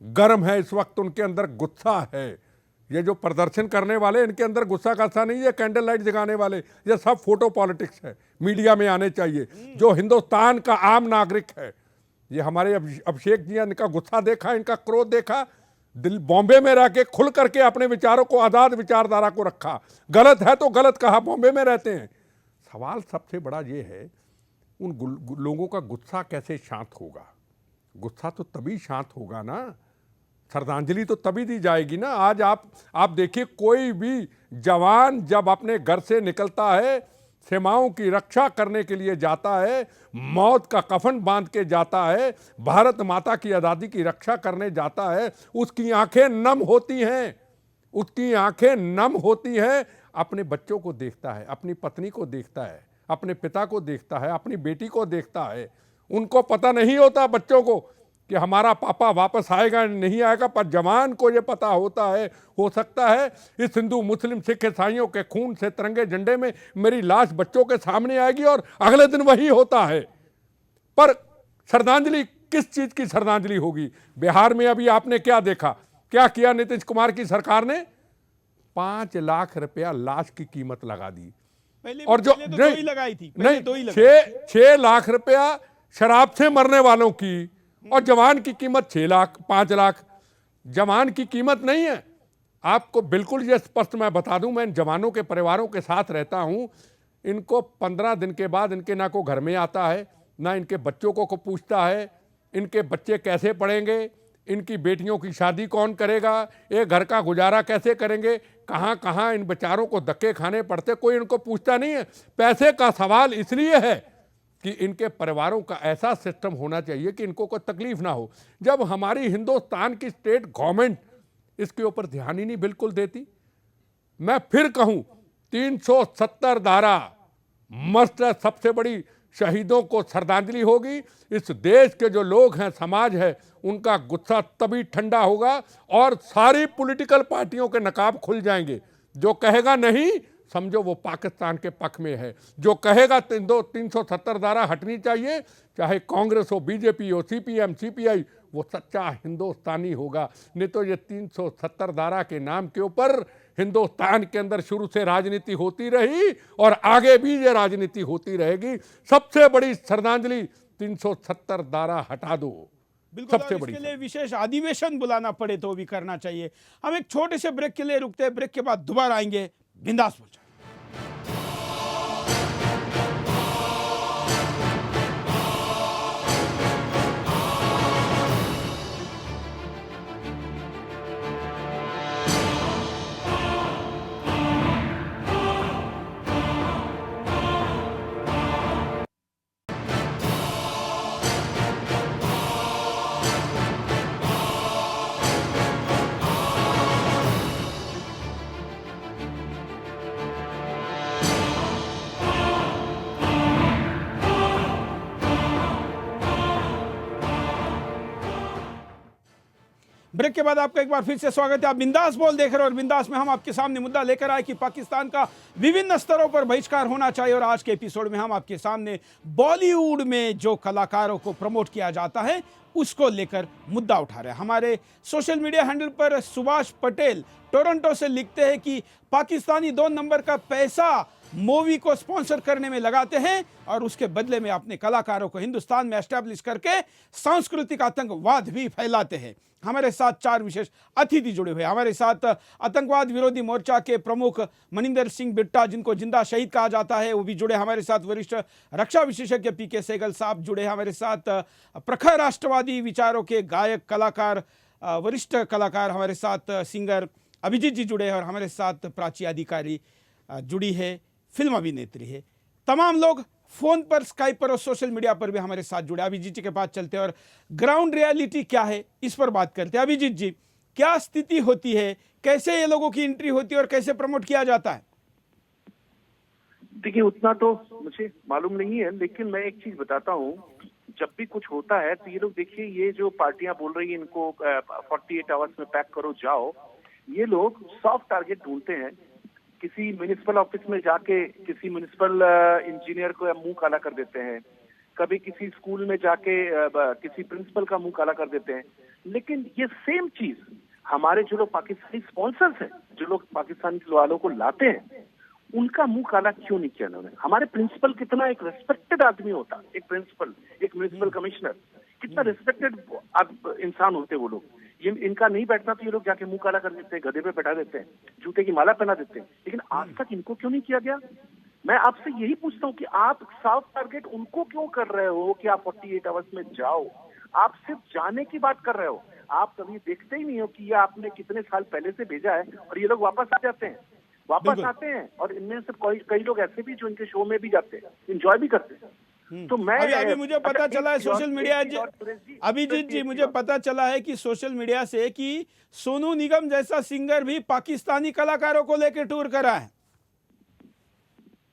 गरम है इस वक्त, उनके अंदर गुस्सा है। ये जो प्रदर्शन करने वाले, इनके अंदर गुस्सा कासा नहीं, ये कैंडल लाइट जगाने वाले, ये सब फोटो पॉलिटिक्स है, मीडिया में आने चाहिए। जो हिंदुस्तान का आम नागरिक है, ये हमारे अभिषेक जी, इनका गुस्सा देखा, इनका क्रोध देखा, दिल बॉम्बे में रह के खुल करके अपने विचारों को, आज़ाद विचारधारा को रखा। गलत है तो गलत कहा, बॉम्बे में रहते हैं। सवाल सबसे बड़ा ये है, उन लोगों का गुस्सा कैसे शांत होगा? गुस्सा तो तभी शांत होगा ना, श्रद्धांजलि तो तभी दी जाएगी ना। आज आप देखिए, कोई भी जवान जब अपने घर से निकलता है, सीमाओं की रक्षा करने के लिए जाता है, मौत का कफन बांध के जाता है, भारत माता की आज़ादी की रक्षा करने जाता है, उसकी आंखें नम होती हैं, उसकी आंखें नम होती हैं। अपने बच्चों को देखता है, अपनी पत्नी को देखता है, अपने पिता को देखता है, अपनी बेटी को देखता है। उनको पता नहीं होता बच्चों को कि हमारा पापा वापस आएगा नहीं आएगा, पर जवान को ये पता होता है। हो सकता है इस हिंदू मुस्लिम सिख ईसाइयों के खून से तिरंगे झंडे में मेरी लाश बच्चों के सामने आएगी और अगले दिन वही होता है। पर श्रद्धांजलि किस चीज की श्रद्धांजलि होगी? बिहार में अभी आपने क्या देखा, क्या किया नीतीश कुमार की सरकार ने? 5 लाख रुपया लाश की कीमत लगा दी। और जो तो दो ही लगाई थी, नहीं, 6 लाख रुपया शराब से मरने वालों की, और जवान की कीमत 6 लाख, 5 लाख। जवान की कीमत नहीं है। आपको बिल्कुल ये स्पष्ट मैं बता दूं, मैं इन जवानों के परिवारों के साथ रहता हूं। इनको 15 दिन के बाद इनके ना को घर में आता है, ना इनके बच्चों को पूछता है, इनके बच्चे कैसे पढ़ेंगे, इनकी बेटियों की शादी कौन करेगा, ये घर का गुजारा कैसे करेंगे, कहाँ कहाँ इन बेचारों को धक्के खाने पड़ते, कोई इनको पूछता नहीं है। पैसे का सवाल इसलिए है कि इनके परिवारों का ऐसा सिस्टम होना चाहिए कि इनको कोई तकलीफ ना हो। जब हमारी हिंदुस्तान की स्टेट गवर्नमेंट इसके ऊपर ध्यान ही नहीं बिल्कुल देती। मैं फिर कहूं 370 धारा मस्त है, सबसे बड़ी शहीदों को श्रद्धांजलि होगी। इस देश के जो लोग हैं, समाज है, उनका गुस्सा तभी ठंडा होगा और सारी पॉलिटिकल पार्टियों के नकाब खुल जाएंगे। जो कहेगा नहीं, समझो वो पाकिस्तान के पक्ष में है। जो कहेगा 370 धारा हटनी चाहिए, चाहे कांग्रेस हो, बीजेपी हो, सीपीएम, सीपीआई, वो सच्चा हिंदुस्तानी होगा। नहीं तो ये 370 धारा के नाम के ऊपर हिंदुस्तान के अंदर शुरू से राजनीति होती रही और आगे भी ये राजनीति होती रहेगी। सबसे बड़ी श्रद्धांजलि 370 धारा हटा दो। बिल्कुल, सबसे और बड़ी इसके लिए विशेष अधिवेशन बुलाना पड़े तो भी करना चाहिए। हम एक छोटे से ब्रेक के लिए रुकते हैं, ब्रेक के बाद दोबारा आएंगे। बिंदास बोल। ब्रेक के बाद आपका एक बार फिर से स्वागत है। आप बिंदास बोल देख रहे हो और बिंदास में हम आपके सामने मुद्दा लेकर आए कि पाकिस्तान का विभिन्न स्तरों पर बहिष्कार होना चाहिए। और आज के एपिसोड में हम आपके सामने बॉलीवुड में जो कलाकारों को प्रमोट किया जाता है उसको लेकर मुद्दा उठा रहे हैं। हमारे सोशल मीडिया हैंडल पर सुभाष पटेल टोरंटो से लिखते हैं कि पाकिस्तानी 2 नंबर का पैसा मूवी को स्पॉन्सर करने में लगाते हैं और उसके बदले में अपने कलाकारों को हिंदुस्तान में एस्टैब्लिश करके सांस्कृतिक आतंकवाद भी फैलाते हैं। हमारे साथ 4 विशेष अतिथि जुड़े हुए। हमारे साथ आतंकवाद विरोधी मोर्चा के प्रमुख मनिंदर सिंह बिट्टा, जिनको जिंदा शहीद कहा जाता है, वो भी जुड़े। हमारे साथ वरिष्ठ रक्षा विशेषज्ञ पीके सहगल साहब जुड़े। हमारे साथ प्रखर राष्ट्रवादी विचारों के गायक कलाकार, वरिष्ठ कलाकार, हमारे साथ सिंगर अभिजीत जी जुड़े हैं और हमारे साथ प्राची अधिकारी जुड़ी है, फिल्म अभिनेत्री है। तमाम लोग फोन पर, स्काइप पर और सोशल मीडिया पर भी हमारे साथ जुड़े। अभिजीत जी के पास चलते हैं और ग्राउंड रियलिटी क्या है इस पर बात करते हैं। अभिजीत जी, क्या स्थिति होती है, कैसे ये लोगों की एंट्री होती है और कैसे प्रमोट किया जाता है? देखिए, उतना तो मुझे मालूम नहीं है, लेकिन मैं एक चीज बताता हूँ। जब भी कुछ होता है तो ये लोग, देखिए, ये जो पार्टियां बोल रही है इनको 48 आवर्स में पैक करो जाओ, ये लोग सॉफ्ट टारगेट ढूंढते हैं। किसी म्युनिसिपल ऑफिस में जाके किसी म्युनिसिपल इंजीनियर को मुंह काला कर देते हैं, कभी किसी स्कूल में जाके किसी प्रिंसिपल का मुंह काला कर देते हैं। लेकिन ये सेम चीज हमारे जो लोग पाकिस्तानी स्पॉन्सर्स हैं, जो लोग पाकिस्तान वालों को लाते हैं, उनका मुंह काला क्यों नहीं किया उन्होंने? हमारे प्रिंसिपल कितना एक रेस्पेक्टेड आदमी होता, एक प्रिंसिपल, एक म्युनिसिपल कमिश्नर, कितना रेस्पेक्टेड इंसान होते वो लोग। ये इनका नहीं बैठता तो ये लोग जाके मुंह काला कर देते हैं, गधे पे बैठा देते हैं, जूते की माला पहना देते हैं। लेकिन आज तक इनको क्यों नहीं किया गया? मैं आपसे यही पूछता हूँ कि आप सॉफ्ट टारगेट उनको क्यों कर रहे हो कि आप 48 आवर्स में जाओ? आप सिर्फ जाने की बात कर रहे हो, आप कभी देखते ही नहीं हो कि ये आपने कितने साल पहले से भेजा है और ये लोग वापस आ जाते हैं, वापस आते हैं। और इनमें से कई लोग ऐसे भी जो इनके शो में भी जाते हैं, इंजॉय भी करते हैं। तो मैं अभी मुझे पता चला है सोशल मीडिया, अभिजीत जी, मुझे पता चला है कि सोशल मीडिया से कि सोनू निगम जैसा सिंगर भी पाकिस्तानी कलाकारों को लेकर टूर करा है।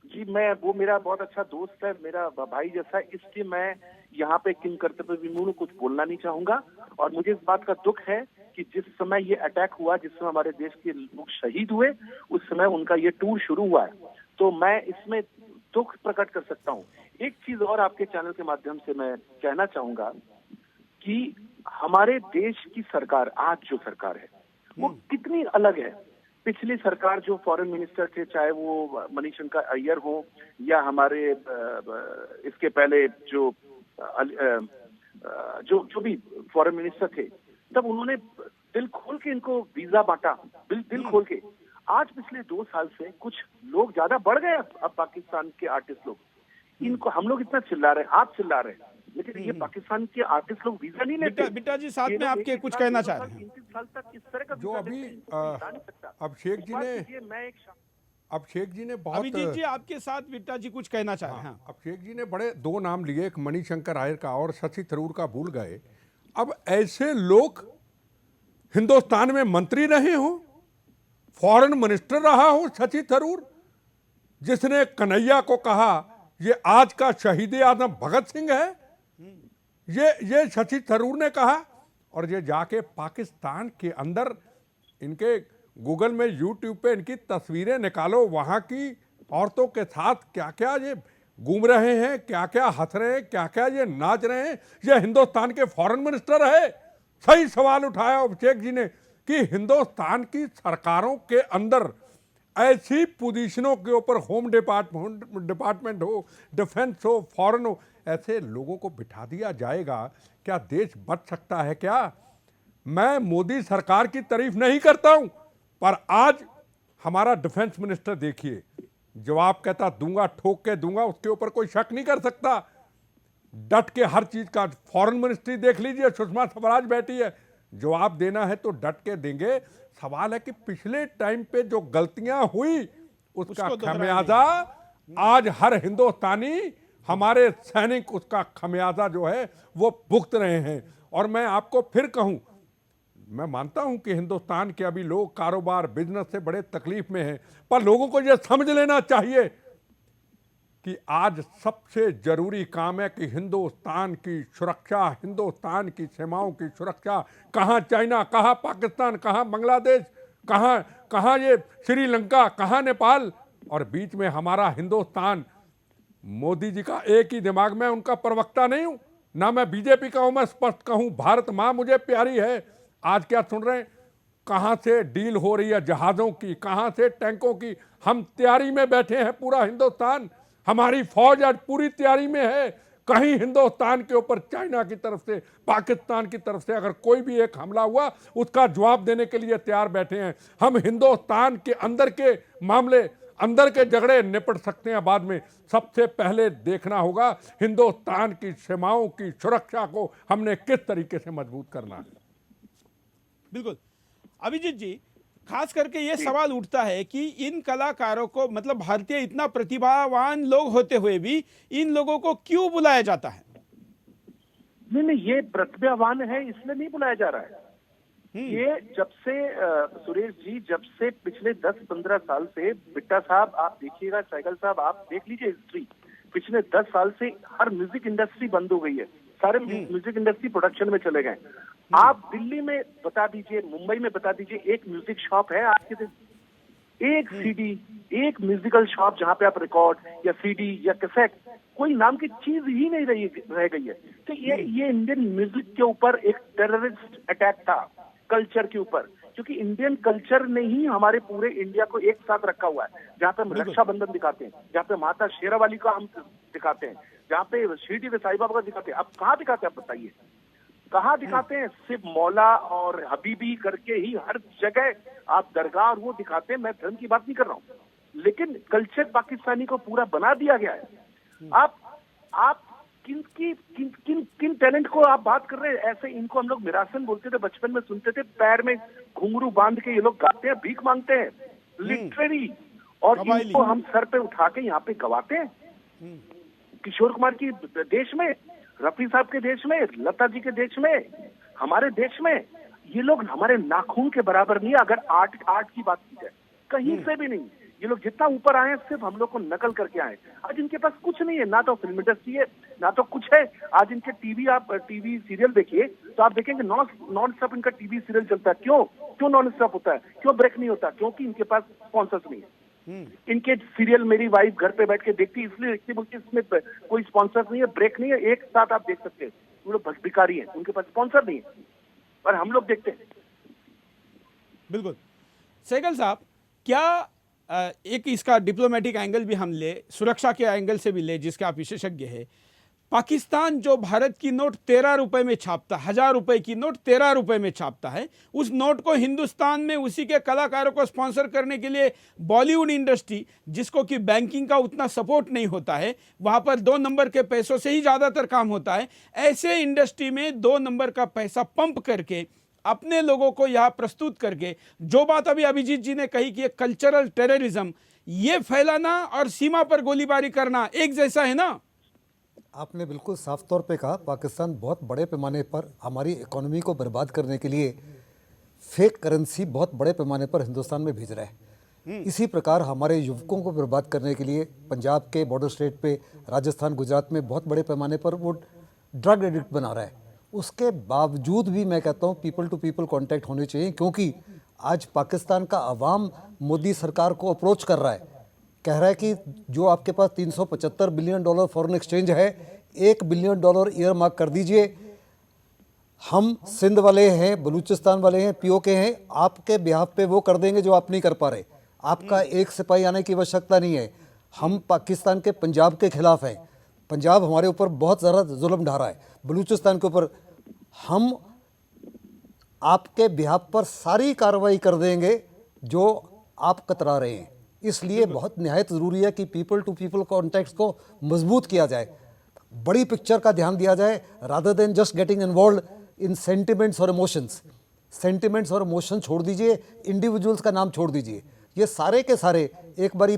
जी, वो मेरा बहुत अच्छा दोस्त है, मेरा भाई जैसा, इसलिए मैं यहाँ पे किंग कर्तव्य विमूढ़ कुछ बोलना नहीं चाहूंगा। और मुझे इस बात का दुख है कि जिस समय ये अटैक हुआ, जिस समय हमारे देश के लोग शहीद हुए, उस समय उनका ये टूर शुरू हुआ है। तो मैं इसमें दुख प्रकट कर सकता हूँ। एक चीज और आपके चैनल के माध्यम से मैं कहना चाहूंगा कि हमारे देश की सरकार, आज जो सरकार है, वो कितनी अलग है। पिछली सरकार जो फॉरेन मिनिस्टर थे, चाहे वो मनीशंकर अय्यर हो या हमारे इसके पहले जो भी फॉरेन मिनिस्टर थे, तब उन्होंने दिल खोल के इनको वीजा बांटा, दिल खोल के। आज पिछले 2 साल से कुछ लोग ज्यादा बढ़ गए अब पाकिस्तान के आर्टिस्ट लोग। इनको हम लोग इतना चिल्ला रहे हैं, आप चिल्ला रहे हैं, लेकिन ये पाकिस्तान के आर्टिस्ट लोग वीजा नहीं लेते। बिट्टा जी साथ में आपके कुछ कहना चाह रहे हैं? 3 साल तक इस तरह का जो अभी अब शेख जी ने बहुत अभिजीत जी आपके साथ बिट्टा जी कुछ कहना चाह रहे हैं? अब शेख जी ने बड़े 2 नाम लिए, एक मणिशंकर आयर का और शशि थरूर का भूल गए। अब ऐसे लोग हिंदुस्तान में मंत्री रहे हो, फॉरेन मिनिस्टर रहा हो शशि थरूर, जिसने कन्हैया को कहा ये आज का शहीद आजम भगत सिंह है, ये शशि थरूर ने कहा। और ये जाके पाकिस्तान के अंदर इनके गूगल में यूट्यूब पे इनकी तस्वीरें निकालो, वहां की औरतों के साथ क्या क्या ये घूम रहे हैं, क्या क्या हंस रहे हैं, क्या क्या ये नाच रहे हैं। ये हिंदुस्तान के फॉरेन मिनिस्टर है। सही सवाल उठाया अभिषेक जी ने कि हिंदुस्तान की सरकारों के अंदर ऐसी पोजीशनों के ऊपर होम डिपार्टमेंट हो, डिफेंस हो, फॉरेन हो, ऐसे लोगों को बिठा दिया जाएगा, क्या देश बच सकता है? क्या मैं मोदी सरकार की तारीफ नहीं करता हूं, पर आज हमारा डिफेंस मिनिस्टर देखिए, जवाब कहता दूंगा, ठोक के दूंगा, उसके ऊपर कोई शक नहीं कर सकता। डट के हर चीज का, फॉरेन मिनिस्ट्री देख लीजिए, सुषमा स्वराज बैठी है, जवाब देना है तो डट के देंगे। सवाल है कि पिछले टाइम पे जो गलतियां हुई उसका खमियाजा आज हर हिंदुस्तानी, हमारे सैनिक उसका खमियाजा जो है वो भुगत रहे हैं। और मैं आपको फिर कहूं, मैं मानता हूं कि हिंदुस्तान के अभी लोग कारोबार बिजनेस से बड़े तकलीफ में हैं, पर लोगों को यह समझ लेना चाहिए कि आज सबसे जरूरी काम है कि हिंदुस्तान की सुरक्षा, हिंदुस्तान की सीमाओं की सुरक्षा। कहाँ चाइना, कहाँ पाकिस्तान, कहाँ बांग्लादेश, कहाँ ये श्रीलंका, कहाँ नेपाल, और बीच में हमारा हिंदुस्तान। मोदी जी का एक ही दिमाग में, उनका प्रवक्ता नहीं हूं ना, मैं बीजेपी का हूं। मैं स्पष्ट कहूं, भारत मां मुझे प्यारी है। आज क्या सुन रहे हैं, कहां से डील हो रही है जहाजों की, कहां से टैंकों की। हम तैयारी में बैठे हैं, पूरा हिंदुस्तान, हमारी फौज आज पूरी तैयारी में है। कहीं हिंदुस्तान के ऊपर चाइना की तरफ से, पाकिस्तान की तरफ से अगर कोई भी एक हमला हुआ, उसका जवाब देने के लिए तैयार बैठे हैं। हम हिंदुस्तान के अंदर के मामले, अंदर के झगड़े निपट सकते हैं बाद में। सबसे पहले देखना होगा हिंदुस्तान की सीमाओं की सुरक्षा को हमने किस तरीके से मजबूत करना है। बिल्कुल अभिजीत जी, खास करके ये सवाल उठता है कि इन कलाकारों को, मतलब भारतीय इतना प्रतिभावान लोग होते हुए भी इन लोगों को क्यों बुलाया जाता है? नहीं, ये प्रतिभावान है इसलिए नहीं बुलाया जा रहा है। ये जब से सुरेश जी, जब से पिछले 10-15 साल से, बिट्टा साहब आप देखिएगा, साइकिल साहब आप देख लीजिए हिस्ट्री, पिछले 10 साल से हर म्यूजिक इंडस्ट्री बंद हो गई है। सारे म्यूजिक इंडस्ट्री प्रोडक्शन में चले गए। आप दिल्ली में बता दीजिए, मुंबई में बता दीजिए, एक म्यूजिक शॉप है आज के दिन, एक सीडी, एक म्यूजिकल शॉप जहां पे आप रिकॉर्ड या सीडी या कैसेट, कोई नाम की चीज ही नहीं रह गई है। तो ये इंडियन म्यूजिक के ऊपर एक टेररिस्ट अटैक था, कल्चर के ऊपर, क्योंकि इंडियन कल्चर ने ही हमारे पूरे इंडिया को एक साथ रखा हुआ है। जहाँ पे हम रक्षाबंधन दिखाते हैं, जहाँ पे माता शेरावाली का हम दिखाते हैं, जहाँ पे शिरडी में साईं बाबा का दिखाते हैं। अब कहाँ दिखाते हैं, आप बताइए कहाँ दिखाते हैं? सिर्फ मौला और हबीबी करके ही हर जगह आप दरगाह और वो दिखाते हैं। मैं धर्म की बात नहीं कर रहा हूँ, लेकिन कल्चर पाकिस्तानी को पूरा बना दिया गया है। आप किन टैलेंट को आप बात कर रहे हैं? ऐसे इनको हम लोग मिरासन बोलते थे, बचपन में सुनते थे, पैर में घुंघरू बांध के ये लोग गाते हैं, भीख मांगते हैं, लिटरेरी, और इनको हम सर पे उठा के यहाँ पे गवाते हैं। किशोर कुमार की देश में, रफी साहब के देश में, लता जी के देश में, हमारे देश में ये लोग हमारे नाखून के बराबर नहीं है। अगर आर्ट की बात की जाए, कहीं से भी नहीं। ये लोग जितना ऊपर आए हैं सिर्फ हम लोग को नकल करके आए। आज इनके पास कुछ नहीं है, ना तो फिल्म इंडस्ट्री है, ना तो कुछ है। आज इनके टीवी सीरियल देखिए तो आप देखेंगे नॉन स्टॉप इनका टीवी सीरियल चलता है। क्यों नॉन स्टॉप होता है, क्यों ब्रेक नहीं होता? क्योंकि इनके पास स्पॉन्सर्स नहीं है। इनके सीरियल मेरी वाइफ घर पे बैठ के देखती, इसलिए देखती, बोलती इसमें कोई स्पॉन्सर नहीं है, ब्रेक नहीं है, एक साथ आप देख सकते हैं। वो लोग भिखारी हैं, उनके पास स्पॉन्सर नहीं है, पर हम लोग देखते हैं। बिल्कुल सहगल साहब, क्या एक इसका डिप्लोमेटिक एंगल भी हम ले, सुरक्षा के एंगल से भी ले, जिसके आप विशेषज्ञ हैं, पाकिस्तान जो भारत की नोट 13 रुपए में छापता, 1000 रुपए की नोट 13 रुपए में छापता है, उस नोट को हिंदुस्तान में उसी के कलाकारों को स्पॉन्सर करने के लिए बॉलीवुड इंडस्ट्री, जिसको कि बैंकिंग का उतना सपोर्ट नहीं होता है, वहां पर 2 नंबर के पैसों से ही ज़्यादातर काम होता है, ऐसे इंडस्ट्री में 2 नंबर का पैसा पंप करके अपने लोगों को यहाँ प्रस्तुत करके, जो बात अभी अभिजीत जी ने कही कि कल्चरल टेररिज्म, ये फैलाना और सीमा पर गोलीबारी करना एक जैसा है ना। आपने बिल्कुल साफ तौर पे कहा, पाकिस्तान बहुत बड़े पैमाने पर हमारी इकोनॉमी को बर्बाद करने के लिए फेक करेंसी बहुत बड़े पैमाने पर हिंदुस्तान में भेज रहा है। इसी प्रकार हमारे युवकों को बर्बाद करने के लिए पंजाब के बॉर्डर स्टेट पे, राजस्थान, गुजरात में बहुत बड़े पैमाने पर वो ड्रग एडिक्ट बना रहा है। उसके बावजूद भी मैं कहता हूँ पीपल टू पीपल कॉन्टैक्ट होने चाहिए, क्योंकि आज पाकिस्तान का अवाम मोदी सरकार को अप्रोच कर रहा है, कह रहा है कि जो आपके पास $375 बिलियन फॉरेन एक्सचेंज है, $1 बिलियन ईयर मार्क कर दीजिए। हम सिंध वाले हैं, बलूचिस्तान वाले हैं, पीओके हैं, आपके बिहाफ पे वो कर देंगे जो आप नहीं कर पा रहे। आपका एक सिपाही आने की आवश्यकता नहीं है। हम पाकिस्तान के पंजाब के खिलाफ हैं। पंजाब हमारे ऊपर बहुत ज़्यादा जुल्म ढा रहा है, बलूचिस्तान के ऊपर। हम आपके बिहाफ पर सारी कार्रवाई कर देंगे जो आप कतरा रहे हैं। इसलिए बहुत निहायत ज़रूरी है कि पीपल टू पीपल कॉन्टैक्ट्स को मजबूत किया जाए, बड़ी पिक्चर का ध्यान दिया जाए, rather than just getting involve in sentiments और इमोशंस। सेंटिमेंट्स और इमोशन छोड़ दीजिए, इंडिविजुअल्स का नाम छोड़ दीजिए। ये सारे के सारे एक बारी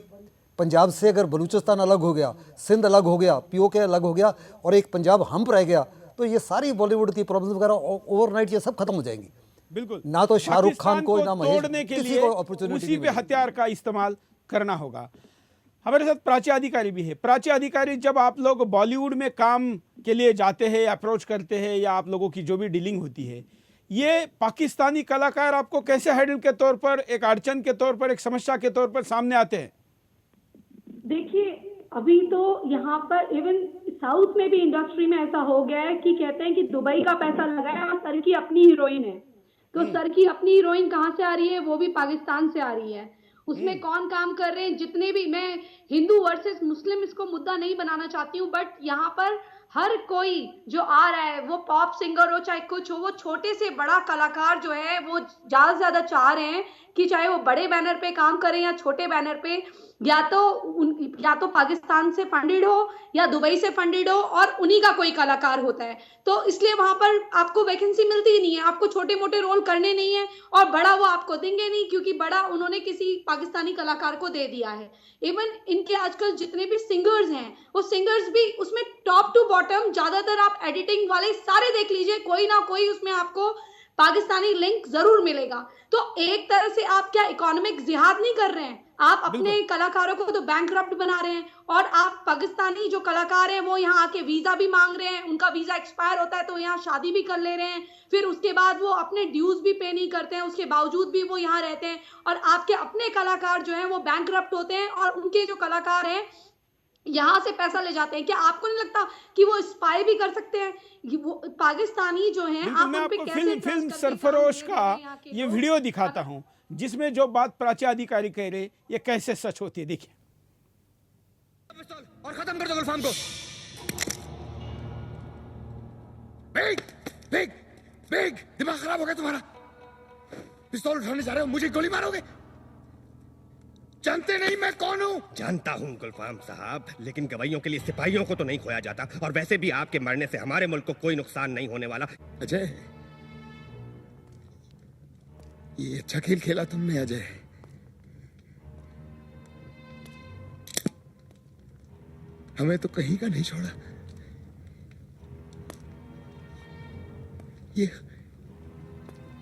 पंजाब से अगर बलूचिस्तान अलग हो गया, सिंध अलग हो गया, पीओके अलग हो गया और एक पंजाब हम रह गया, तो ये सारी बॉलीवुड की प्रॉब्लम वगैरह ओवरनाइट ये सब खत्म हो जाएंगी। बिल्कुल, ना तो शाहरुख खान को, ना महेश, तोड़ने के किसी लिए को अपॉर्चुनिटी उसी पे हथियार का इस्तेमाल करना होगा। हमारे साथ प्राची अधिकारी भी है। प्राची अधिकारी, जब आप लोग बॉलीवुड में काम के लिए जाते हैं, अप्रोच करते हैं, या आप लोगों की जो भी डीलिंग होती है, ये पाकिस्तानी कलाकार आपको कैसे हैंडल के तौर पर, एक अड़चन के तौर पर, एक समस्या के तौर पर सामने आते हैं? देखिए, अभी तो यहाँ पर इवन साउथ में भी इंडस्ट्री में ऐसा हो गया है कि कहते हैं कि दुबई का पैसा लगाया और सर की अपनी हीरोइन है, तो सर की अपनी हीरोइन कहाँ से आ रही है? वो भी पाकिस्तान से आ रही है। उसमें कौन काम कर रहे हैं? जितने भी, मैं हिंदू वर्सेस मुस्लिम इसको मुद्दा नहीं बनाना चाहती हूँ, बट यहाँ पर हर कोई जो आ रहा है, वो पॉप सिंगर हो चाहे कुछ हो, वो छोटे से बड़ा कलाकार जो है वो ज्यादा से ज्यादा चाह रहे हैं कि चाहे वो बड़े बैनर पे काम करें या छोटे बैनर पे, या तो पाकिस्तान से फंडेड हो या दुबई से फंडेड हो और उन्हीं का कोई कलाकार होता है। तो इसलिए वहां पर आपको वैकेंसी मिलती ही नहीं है, आपको छोटे मोटे रोल करने नहीं है, और बड़ा वो आपको देंगे नहीं, क्योंकि बड़ा उन्होंने किसी पाकिस्तानी कलाकार को दे दिया है। इवन इनके आजकल जितने भी सिंगर्स हैं, वो सिंगर्स भी उसमें टॉप टू बॉटम ज्यादातर आप एडिटिंग वाले सारे देख लीजिए, कोई ना कोई उसमें आपको पाकिस्तानी लिंक जरूर मिलेगा। तो एक तरह से आप क्या इकोनॉमिक जिहाद नहीं कर रहे हैं? आप अपने कलाकारों को तो बैंकरप्ट बना रहे हैं, और आप पाकिस्तानी जो कलाकार हैं वो यहाँ आके वीजा भी मांग रहे हैं, उनका वीजा एक्सपायर होता है तो यहाँ शादी भी कर ले रहे हैं, फिर उसके बाद वो अपने ड्यूज भी पे नहीं करते हैं, उसके बावजूद भी वो यहाँ रहते हैं, और आपके अपने कलाकार जो हैं वो बैंकरप्ट होते हैं, और उनके जो कलाकार हैं यहाँ से पैसा ले जाते हैं। क्या आपको नहीं लगता कि वो स्पाई भी कर सकते हैं? वो पाकिस्तानी जो हैं, आप मैं उन पे आपको कैसे फिल्म सरफरोश का ये वीडियो दिखाता हूँ, जिसमें जो बात प्राची अधिकारी कह रहे, ये कैसे सच होती है, देखिए। और खत्म कर दो गुलफाम को। बेग, बेग, बेग, दिमाग खराब हो गया तुम्हारा? पिस्तौल उठाने जा रहे हो, मुझे गोली मारोगे? जानते नहीं मैं कौन हूँ? जानता हूँ गुलफाम साहब, लेकिन गवाइयों के लिए सिपाहियों को तो नहीं खोया जाता, और वैसे भी आपके मरने से हमारे मुल्क को कोई नुकसान नहीं होने वाला। अजय, ये अच्छा खेल खेला तुमने अजय। हमें तो कहीं का नहीं छोड़ा।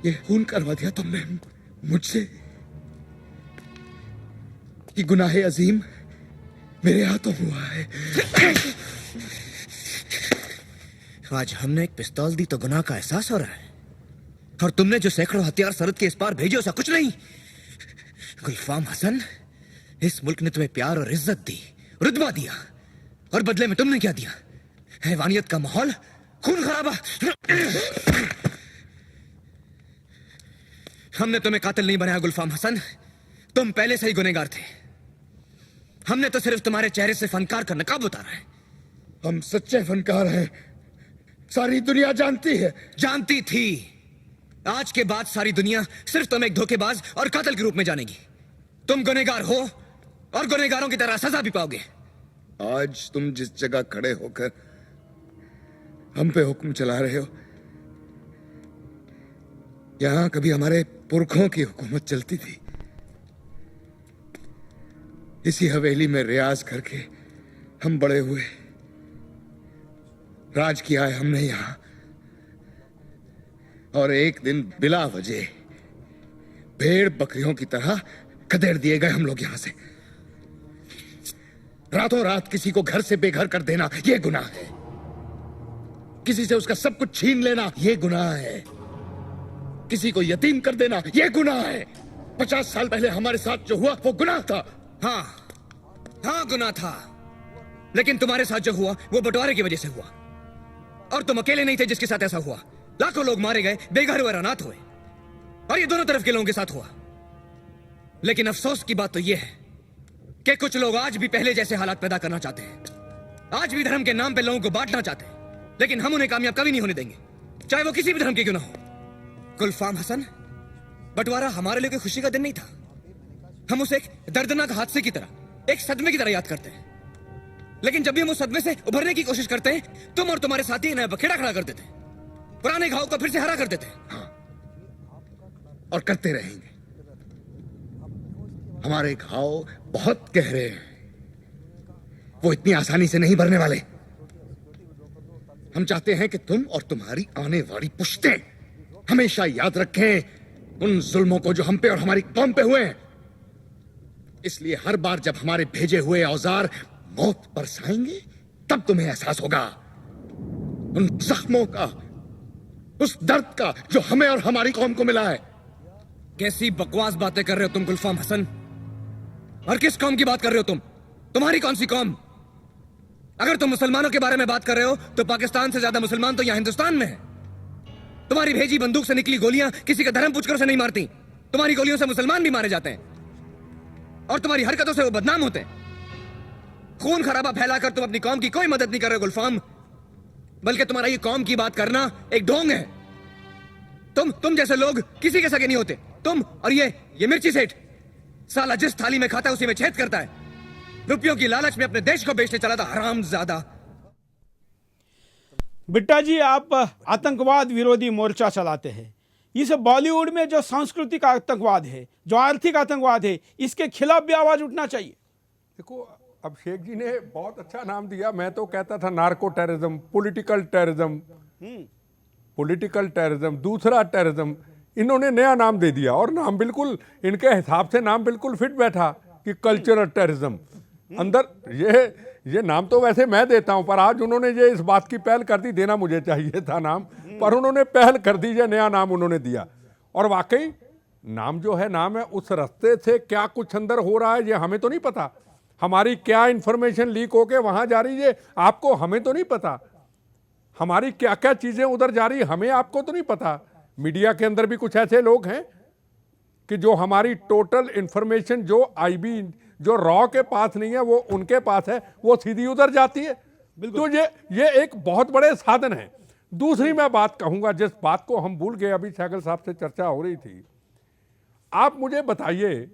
ये खून करवा दिया तुमने मुझसे। ये गुनाह अजीम मेरे हाथों हुआ है। आज हमने एक पिस्तौल दी तो गुनाह का एहसास हो रहा है, और तुमने जो सैकड़ों हथियार सरहद के इस पार भेजे उसका कुछ नहीं। गुलफाम हसन, इस मुल्क ने तुम्हें प्यार और इज्जत दी, रुतबा दिया, और बदले में तुमने क्या दिया? हैवानियत का माहौल, खून खराबा। हमने तुम्हें कातिल नहीं बनाया गुलफाम हसन, तुम पहले से ही गुनहगार थे। हमने तो सिर्फ तुम्हारे चेहरे से फनकार का नकाब उतारा है। हम सच्चे फनकार हैं, सारी दुनिया जानती है। जानती थी। आज के बाद सारी दुनिया सिर्फ तुम्हें एक धोखेबाज और कातिल के रूप में जानेगी। तुम गुनहगार हो और गुनहगारों की तरह सजा भी पाओगे। आज तुम जिस जगह खड़े होकर हम पे हुक्म चला रहे हो, यहां कभी हमारे पुरखों की हुकूमत चलती थी। इसी हवेली में रियाज करके हम बड़े हुए, राज किया है हमने यहां, और एक दिन बिला वजह भेड़ बकरियों की तरह खदेड़ दिए गए हम लोग यहां से। रातों रात किसी को घर से बेघर कर देना यह गुनाह है, किसी से उसका सब कुछ छीन लेना यह गुनाह है, किसी को यतीम कर देना यह गुनाह है। 50 साल पहले हमारे साथ जो हुआ वो गुनाह था। हाँ गुनाह था, लेकिन तुम्हारे साथ जो हुआ वो बंटवारे की वजह से हुआ, और तुम अकेले नहीं थे जिसके साथ ऐसा हुआ। लाखों लोग मारे गए, बेघर हुए, अनाथ हुए, और ये दोनों तरफ के लोगों के साथ हुआ। लेकिन अफसोस की बात तो यह है कि कुछ लोग आज भी पहले जैसे हालात पैदा करना चाहते हैं, आज भी धर्म के नाम पे लोगों को बांटना चाहते हैं, लेकिन हम उन्हें कामयाब कभी नहीं होने देंगे, चाहे वो किसी भी धर्म के क्यों ना हो। गुलफाम हसन, बंटवारा हमारे लिए कोई खुशी का दिन नहीं था। हम उसे एक दर्दनाक हादसे की तरह, एक सदमे की तरह याद करते हैं। लेकिन जब भी हम उस सदमे से उभरने की कोशिश करते हैं, तुम और तुम्हारे साथी नया बखेड़ा खड़ा कर देते हैं, पुराने घाव को फिर से हरा कर देते हैं। हाँ, और करते रहेंगे। हमारे घाव बहुत गहरे हैं, वो इतनी आसानी से नहीं भरने वाले। हम चाहते हैं कि तुम और तुम्हारी आने वाली पुश्तें हमेशा याद रखें उन जुल्मों को जो हम पे और हमारी कौम पे हुए हैं। इसलिए हर बार जब हमारे भेजे हुए औजार मौत बरसाएंगे, तब तुम्हें एहसास होगा उन जख्मों का, उस दर्द का जो हमें और हमारी कौम को मिला है। कैसी बकवास बातें कर रहे हो तुम गुलफाम हसन? और किस कौम की बात कर रहे हो तुम? तुम्हारी कौन सी कौम? अगर तुम मुसलमानों के बारे में बात कर रहे हो तो पाकिस्तान से ज्यादा मुसलमान तो यहां हिंदुस्तान में है। तुम्हारी भेजी बंदूक से निकली गोलियां किसी का धर्म पूछकर उसे नहीं मारती। तुम्हारी गोलियों से मुसलमान भी मारे जाते हैं, और तुम्हारी हरकतों से वो बदनाम होते हैं। खून खराबा फैलाकर तुम अपनी कौम की कोई मदद नहीं कर रहे हो गुलफाम, बल्कि तुम्हारा ये कौम की बात करना एक ढोंग है। तुम जैसे लोग किसी के सगे नहीं होते। तुम और ये मिर्ची सेठ, साला जिस थाली में खाता है उसी में छेद करता है। रुपयों की लालच में अपने देश को बेचने चला था, हरामजादा। बिट्टा जी, आप आतंकवाद विरोधी मोर्चा चलाते हैं। इस बॉलीवुड में जो सांस्कृतिक आतंकवाद है, जो आर्थिक आतंकवाद है, इसके खिलाफ भी आवाज उठना चाहिए। देखो, अब शेख जी ने बहुत अच्छा नाम दिया। मैं तो कहता था narco terrorism, political terrorism, political terrorism, दूसरा टेररिज्म। इन्होंने नया नाम दे दिया, और नाम बिल्कुल इनके हिसाब से नाम बिल्कुल फिट बैठा कि कल्चरल टेररिज्म। अंदर ये नाम तो वैसे मैं देता हूं, पर आज उन्होंने ये इस बात की पहल कर दी। देना मुझे चाहिए था नाम, पर उन्होंने पहल कर दी, ये नया नाम उन्होंने दिया। और वाकई नाम जो है, नाम है, उस रास्ते से क्या कुछ अंदर हो रहा है ये हमें तो नहीं पता। हमारी क्या इंफॉर्मेशन लीक होके वहां जा रही है आपको, हमें तो नहीं पता। हमारी क्या क्या चीजें उधर जा रही हमें, आपको तो नहीं पता। मीडिया के अंदर भी कुछ ऐसे लोग हैं कि जो हमारी टोटल इंफॉर्मेशन, जो आईबी, जो रॉ के पास नहीं है, वो उनके पास है, वो सीधी उधर जाती है। तो ये एक बहुत बड़े साधन है। दूसरी मैं बात कहूंगा, जिस बात को हम भूल गए, अभी सहगल साहब से चर्चा हो रही थी। आप मुझे बताइए,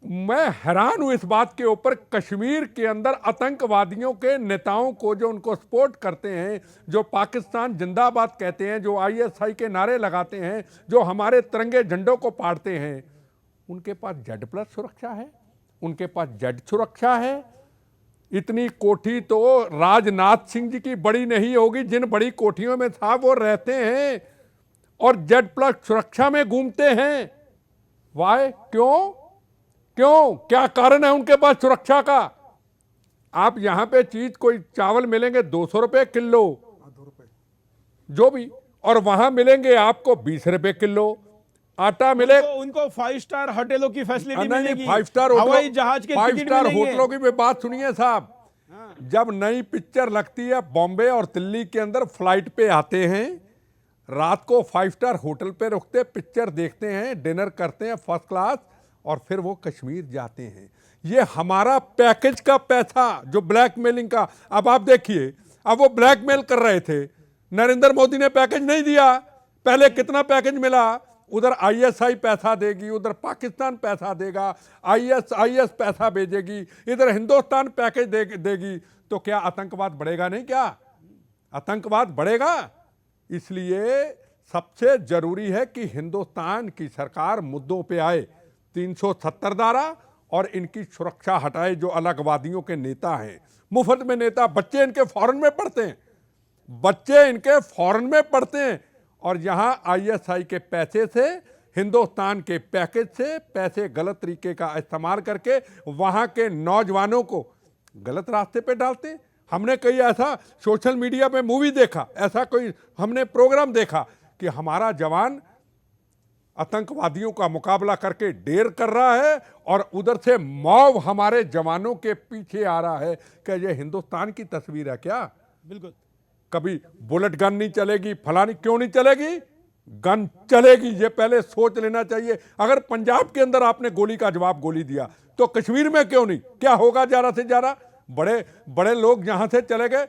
मैं हैरान हूं इस बात के ऊपर, कश्मीर के अंदर आतंकवादियों के नेताओं को, जो उनको सपोर्ट करते हैं, जो पाकिस्तान जिंदाबाद कहते हैं, जो ISI के नारे लगाते हैं, जो हमारे तिरंगे झंडों को पाड़ते हैं, उनके पास Z+ सुरक्षा है, उनके पास Z सुरक्षा है। इतनी कोठी तो राजनाथ सिंह जी की बड़ी नहीं होगी, जिन बड़ी कोठियों में था वो रहते हैं और Z+ सुरक्षा में घूमते हैं। वाई? क्यों? क्या कारण है उनके पास सुरक्षा का? आप यहां पे चीज, कोई चावल मिलेंगे 200 रुपए किलो, जो भी, और वहां मिलेंगे आपको 20 रुपए किलो। आटा मिले, उनको 5 स्टार होटलों की फैसिलिटी मिलेगी, 5 स्टार हवाई जहाज के 5 टिकट स्टार मिलेंगे। होटलों की भी बात सुनिए साहब। जब नई पिक्चर लगती है, बॉम्बे और दिल्ली के अंदर फ्लाइट पे आते हैं, रात को 5 स्टार होटल पे रुकते, पिक्चर देखते हैं, डिनर करते हैं फर्स्ट क्लास, और फिर वो कश्मीर जाते हैं। ये हमारा पैकेज का पैसा जो ब्लैकमेलिंग का, अब आप देखिए, अब वो ब्लैकमेल कर रहे थे। नरेंद्र मोदी ने पैकेज नहीं दिया, पहले कितना पैकेज मिला, उधर आईएसआई पैसा देगी, उधर पाकिस्तान पैसा देगा, आईएस पैसा भेजेगी, इधर हिंदुस्तान पैकेज देगी, तो क्या आतंकवाद बढ़ेगा नहीं? क्या आतंकवाद बढ़ेगा? इसलिए सबसे जरूरी है कि हिंदुस्तान की सरकार मुद्दों पे आए, 370 धारा और इनकी सुरक्षा हटाए। जो अलगवादियों के नेता हैं, मुफ्त में नेता, बच्चे इनके फॉरेन में पढ़ते हैं, बच्चे इनके फॉरेन में पढ़ते हैं, और यहां आईएसआई के पैसे से, हिंदुस्तान के पैकेज से पैसे गलत तरीके का इस्तेमाल करके वहां के नौजवानों को गलत रास्ते पे डालते हैं। हमने कई ऐसा सोशल मीडिया पे मूवी देखा, ऐसा कोई हमने प्रोग्राम देखा कि हमारा जवान आतंकवादियों का मुकाबला करके ढेर कर रहा है और उधर से मॉब हमारे जवानों के पीछे आ रहा है। क्या ये हिंदुस्तान की तस्वीर है? क्या बिल्कुल। कभी बुलेट गन नहीं चलेगी, फलानी, क्यों नहीं चलेगी? गन चलेगी, ये पहले सोच लेना चाहिए। अगर पंजाब के अंदर आपने गोली का जवाब गोली दिया तो कश्मीर में क्यों नहीं? क्या होगा ज्यादा से ज्यादा? बड़े बड़े लोग यहां से चले गए,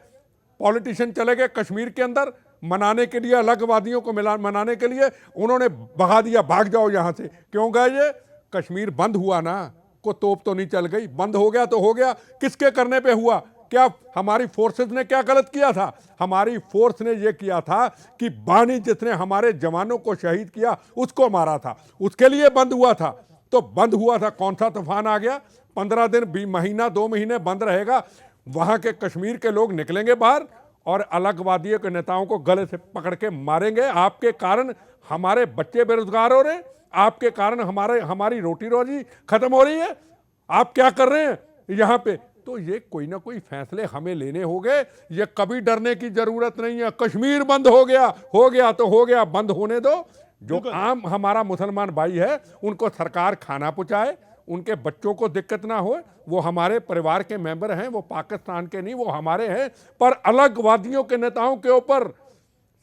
पॉलिटिशियन चले गए कश्मीर के अंदर मनाने के लिए, अलगवादियों को मनाने के लिए, उन्होंने भगा दिया, भाग जाओ यहां से। क्यों गए ये? कश्मीर बंद हुआ ना, को तोप तो नहीं चल गई, बंद हो गया तो हो गया। किसके करने पे हुआ? क्या हमारी फोर्सेस ने क्या गलत किया था? हमारी फोर्स ने यह किया था कि बानी जिसने हमारे जवानों को शहीद किया उसको मारा था, उसके लिए बंद हुआ था। तो बंद हुआ था, कौन सा तूफान आ गया? 15 दिन, 20 महीना, 2 महीने बंद रहेगा, वहां के कश्मीर के लोग निकलेंगे बाहर और अलगवादियों के नेताओं को गले से पकड़ के मारेंगे। आपके कारण हमारे बच्चे बेरोजगार हो रहे हैं, आपके कारण हमारी रोटी रोजी खत्म हो रही है। आप क्या कर रहे हैं यहां पे? तो ये कोई ना कोई फैसले हमें लेने होंगे। ये कभी डरने की जरूरत नहीं है। कश्मीर बंद हो गया तो हो गया, बंद होने दो। जो आम हमारा मुसलमान भाई है उनको सरकार खाना पहुंचाए, उनके बच्चों को दिक्कत ना हो, वो हमारे परिवार के मेंबर हैं, वो पाकिस्तान के नहीं, वो हमारे हैं। पर अलगवादियों के नेताओं के ऊपर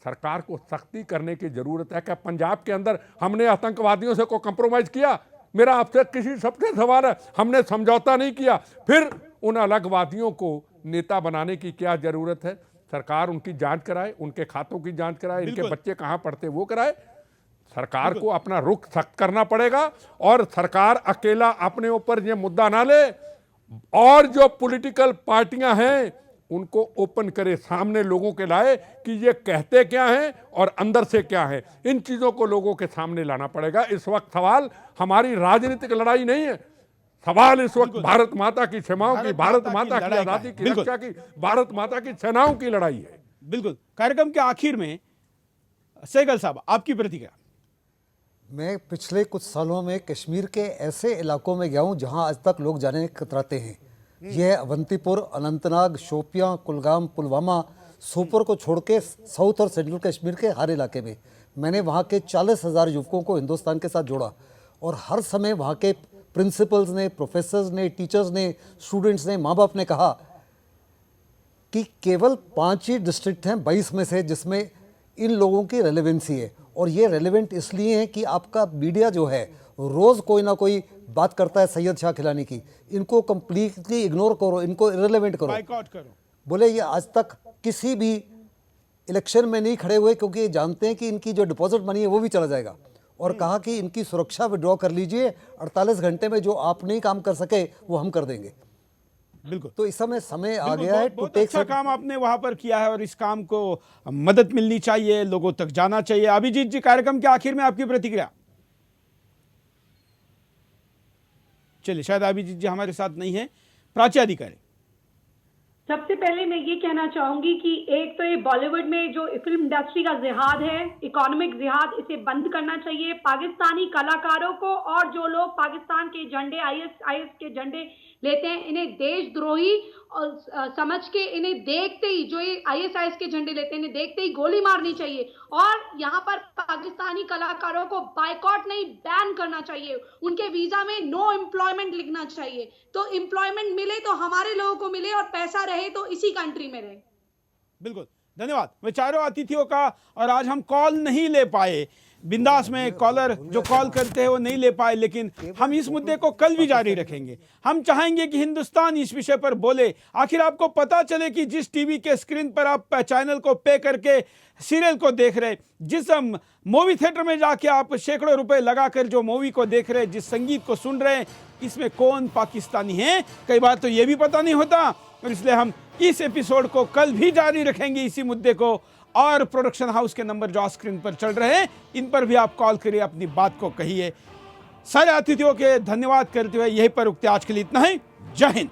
सरकार को सख्ती करने की जरूरत है। क्या पंजाब के अंदर हमने आतंकवादियों से कोई कंप्रोमाइज किया? मेरा आपसे किसी सबसे सवाल है, हमने समझौता नहीं किया। फिर उन अलगवादियों को नेता बनाने की क्या जरूरत है? सरकार उनकी जांच कराए, उनके खातों की जांच कराए, इनके बच्चे कहां पढ़ते वो कराए। सरकार को अपना रुख सख्त करना पड़ेगा और सरकार अकेला अपने ऊपर ये मुद्दा ना ले, और जो पॉलिटिकल पार्टियां हैं उनको ओपन करे, सामने लोगों के लाए कि ये कहते क्या हैं और अंदर से क्या है। इन चीजों को लोगों के सामने लाना पड़ेगा। इस वक्त सवाल हमारी राजनीतिक लड़ाई नहीं है, सवाल इस वक्त भारत माता की सीमाओं की, भारत माता की आजादी की रक्षा की, भारत माता की सेनाओं की लड़ाई है। बिल्कुल। कार्यक्रम के आखिर में सहगल साहब, आपकी प्रतिक्रिया। मैं पिछले कुछ सालों में कश्मीर के ऐसे इलाकों में गया हूँ जहाँ आज तक लोग जाने कतराते हैं। यह अवंतीपुर, अनंतनाग, शोपियां, कुलगाम, पुलवामा, सोपोर को छोड़ के साउथ और सेंट्रल कश्मीर के हर इलाके में मैंने वहाँ के 40,000 युवकों को हिंदुस्तान के साथ जोड़ा, और हर समय वहाँ के प्रिंसिपल्स ने, प्रोफेसर्स ने, टीचर्स ने, स्टूडेंट्स ने, माँ बाप ने कहा कि केवल 5 ही डिस्ट्रिक्ट हैं 22 में से जिसमें इन लोगों की रेलेवेंसी है। और ये रेलेवेंट इसलिए है कि आपका मीडिया जो है रोज़ कोई ना कोई बात करता है सैयद शाह खिलानी की, इनको कंप्लीटली इग्नोर करो, इनको इरेलेवेंट करो, बाइकआउट करो। बोले ये आज तक किसी भी इलेक्शन में नहीं खड़े हुए क्योंकि ये जानते हैं कि इनकी जो डिपॉजिट मनी है वो भी चला जाएगा। और कहा कि इनकी सुरक्षा विड्रॉ कर लीजिए, 48 घंटे में जो आप नहीं काम कर सके वो हम कर देंगे। बिल्कुल। तो इस समय आ गया है टू बहुत टेक अच्छा काम आपने वहां पर किया है और इस काम को मदद मिलनी चाहिए, लोगों तक जाना चाहिए। अभिजीत जी, कार्यक्रम के आखिर में आपकी प्रतिक्रिया। चलिए, शायद अभिजीत जी हमारे साथ नहीं है। प्राची अधिकारी। सबसे पहले मैं ये कहना चाहूंगी कि एक तो ये बॉलीवुड में जो फिल्म इंडस्ट्री का जिहाद है, इकोनॉमिक जिहाद, इसे बंद करना चाहिए। पाकिस्तानी कलाकारों को और जो लोग पाकिस्तान के झंडे, आईएस के झंडे लेते हैं, इन्हें देशद्रोही और समझ के इन्हें देखते ही, जो ये आईएस के झंडे लेते हैं, इन्हें देखते ही गोली मारनी चाहिए। और यहाँ पर पाकिस्तानी कलाकारों को बाइकॉट नहीं, बैन करना चाहिए। उनके वीजा में नो एम्प्लॉयमेंट लिखना चाहिए, तो एम्प्लॉयमेंट मिले तो हमारे लोगों को मिले और पैसा रहे तो इसी कंट्री में रहे। बिल्कुल, धन्यवाद। मैं चारों अतिथियों का, और आज हम कॉल नहीं ले पाए बिंदास में कॉलर जो कॉल करते हैं वो नहीं ले पाए, लेकिन हम इस मुद्दे को कल भी जारी रखेंगे। हम चाहेंगे कि हिंदुस्तान इस विषय पर बोले। आखिर आपको पता चले कि जिस टीवी के स्क्रीन पर आप चैनल को पे करके सीरियल को देख रहे, जिस मूवी थिएटर में जाके आप सैकड़ों रुपए लगाकर जो मूवी को देख रहे, जिस संगीत को सुन रहे, इसमें कौन पाकिस्तानी है, कई बार तो ये भी पता नहीं होता। और इसलिए हम इस एपिसोड को कल भी जारी रखेंगे इसी मुद्दे को। और प्रोडक्शन हाउस के नंबर जो स्क्रीन पर चल रहे हैं, इन पर भी आप कॉल करिए, अपनी बात को कहिए। सारे अतिथियों के धन्यवाद करते हुए यहीं पर उक्ति आज के लिए इतना ही। जय हिंद।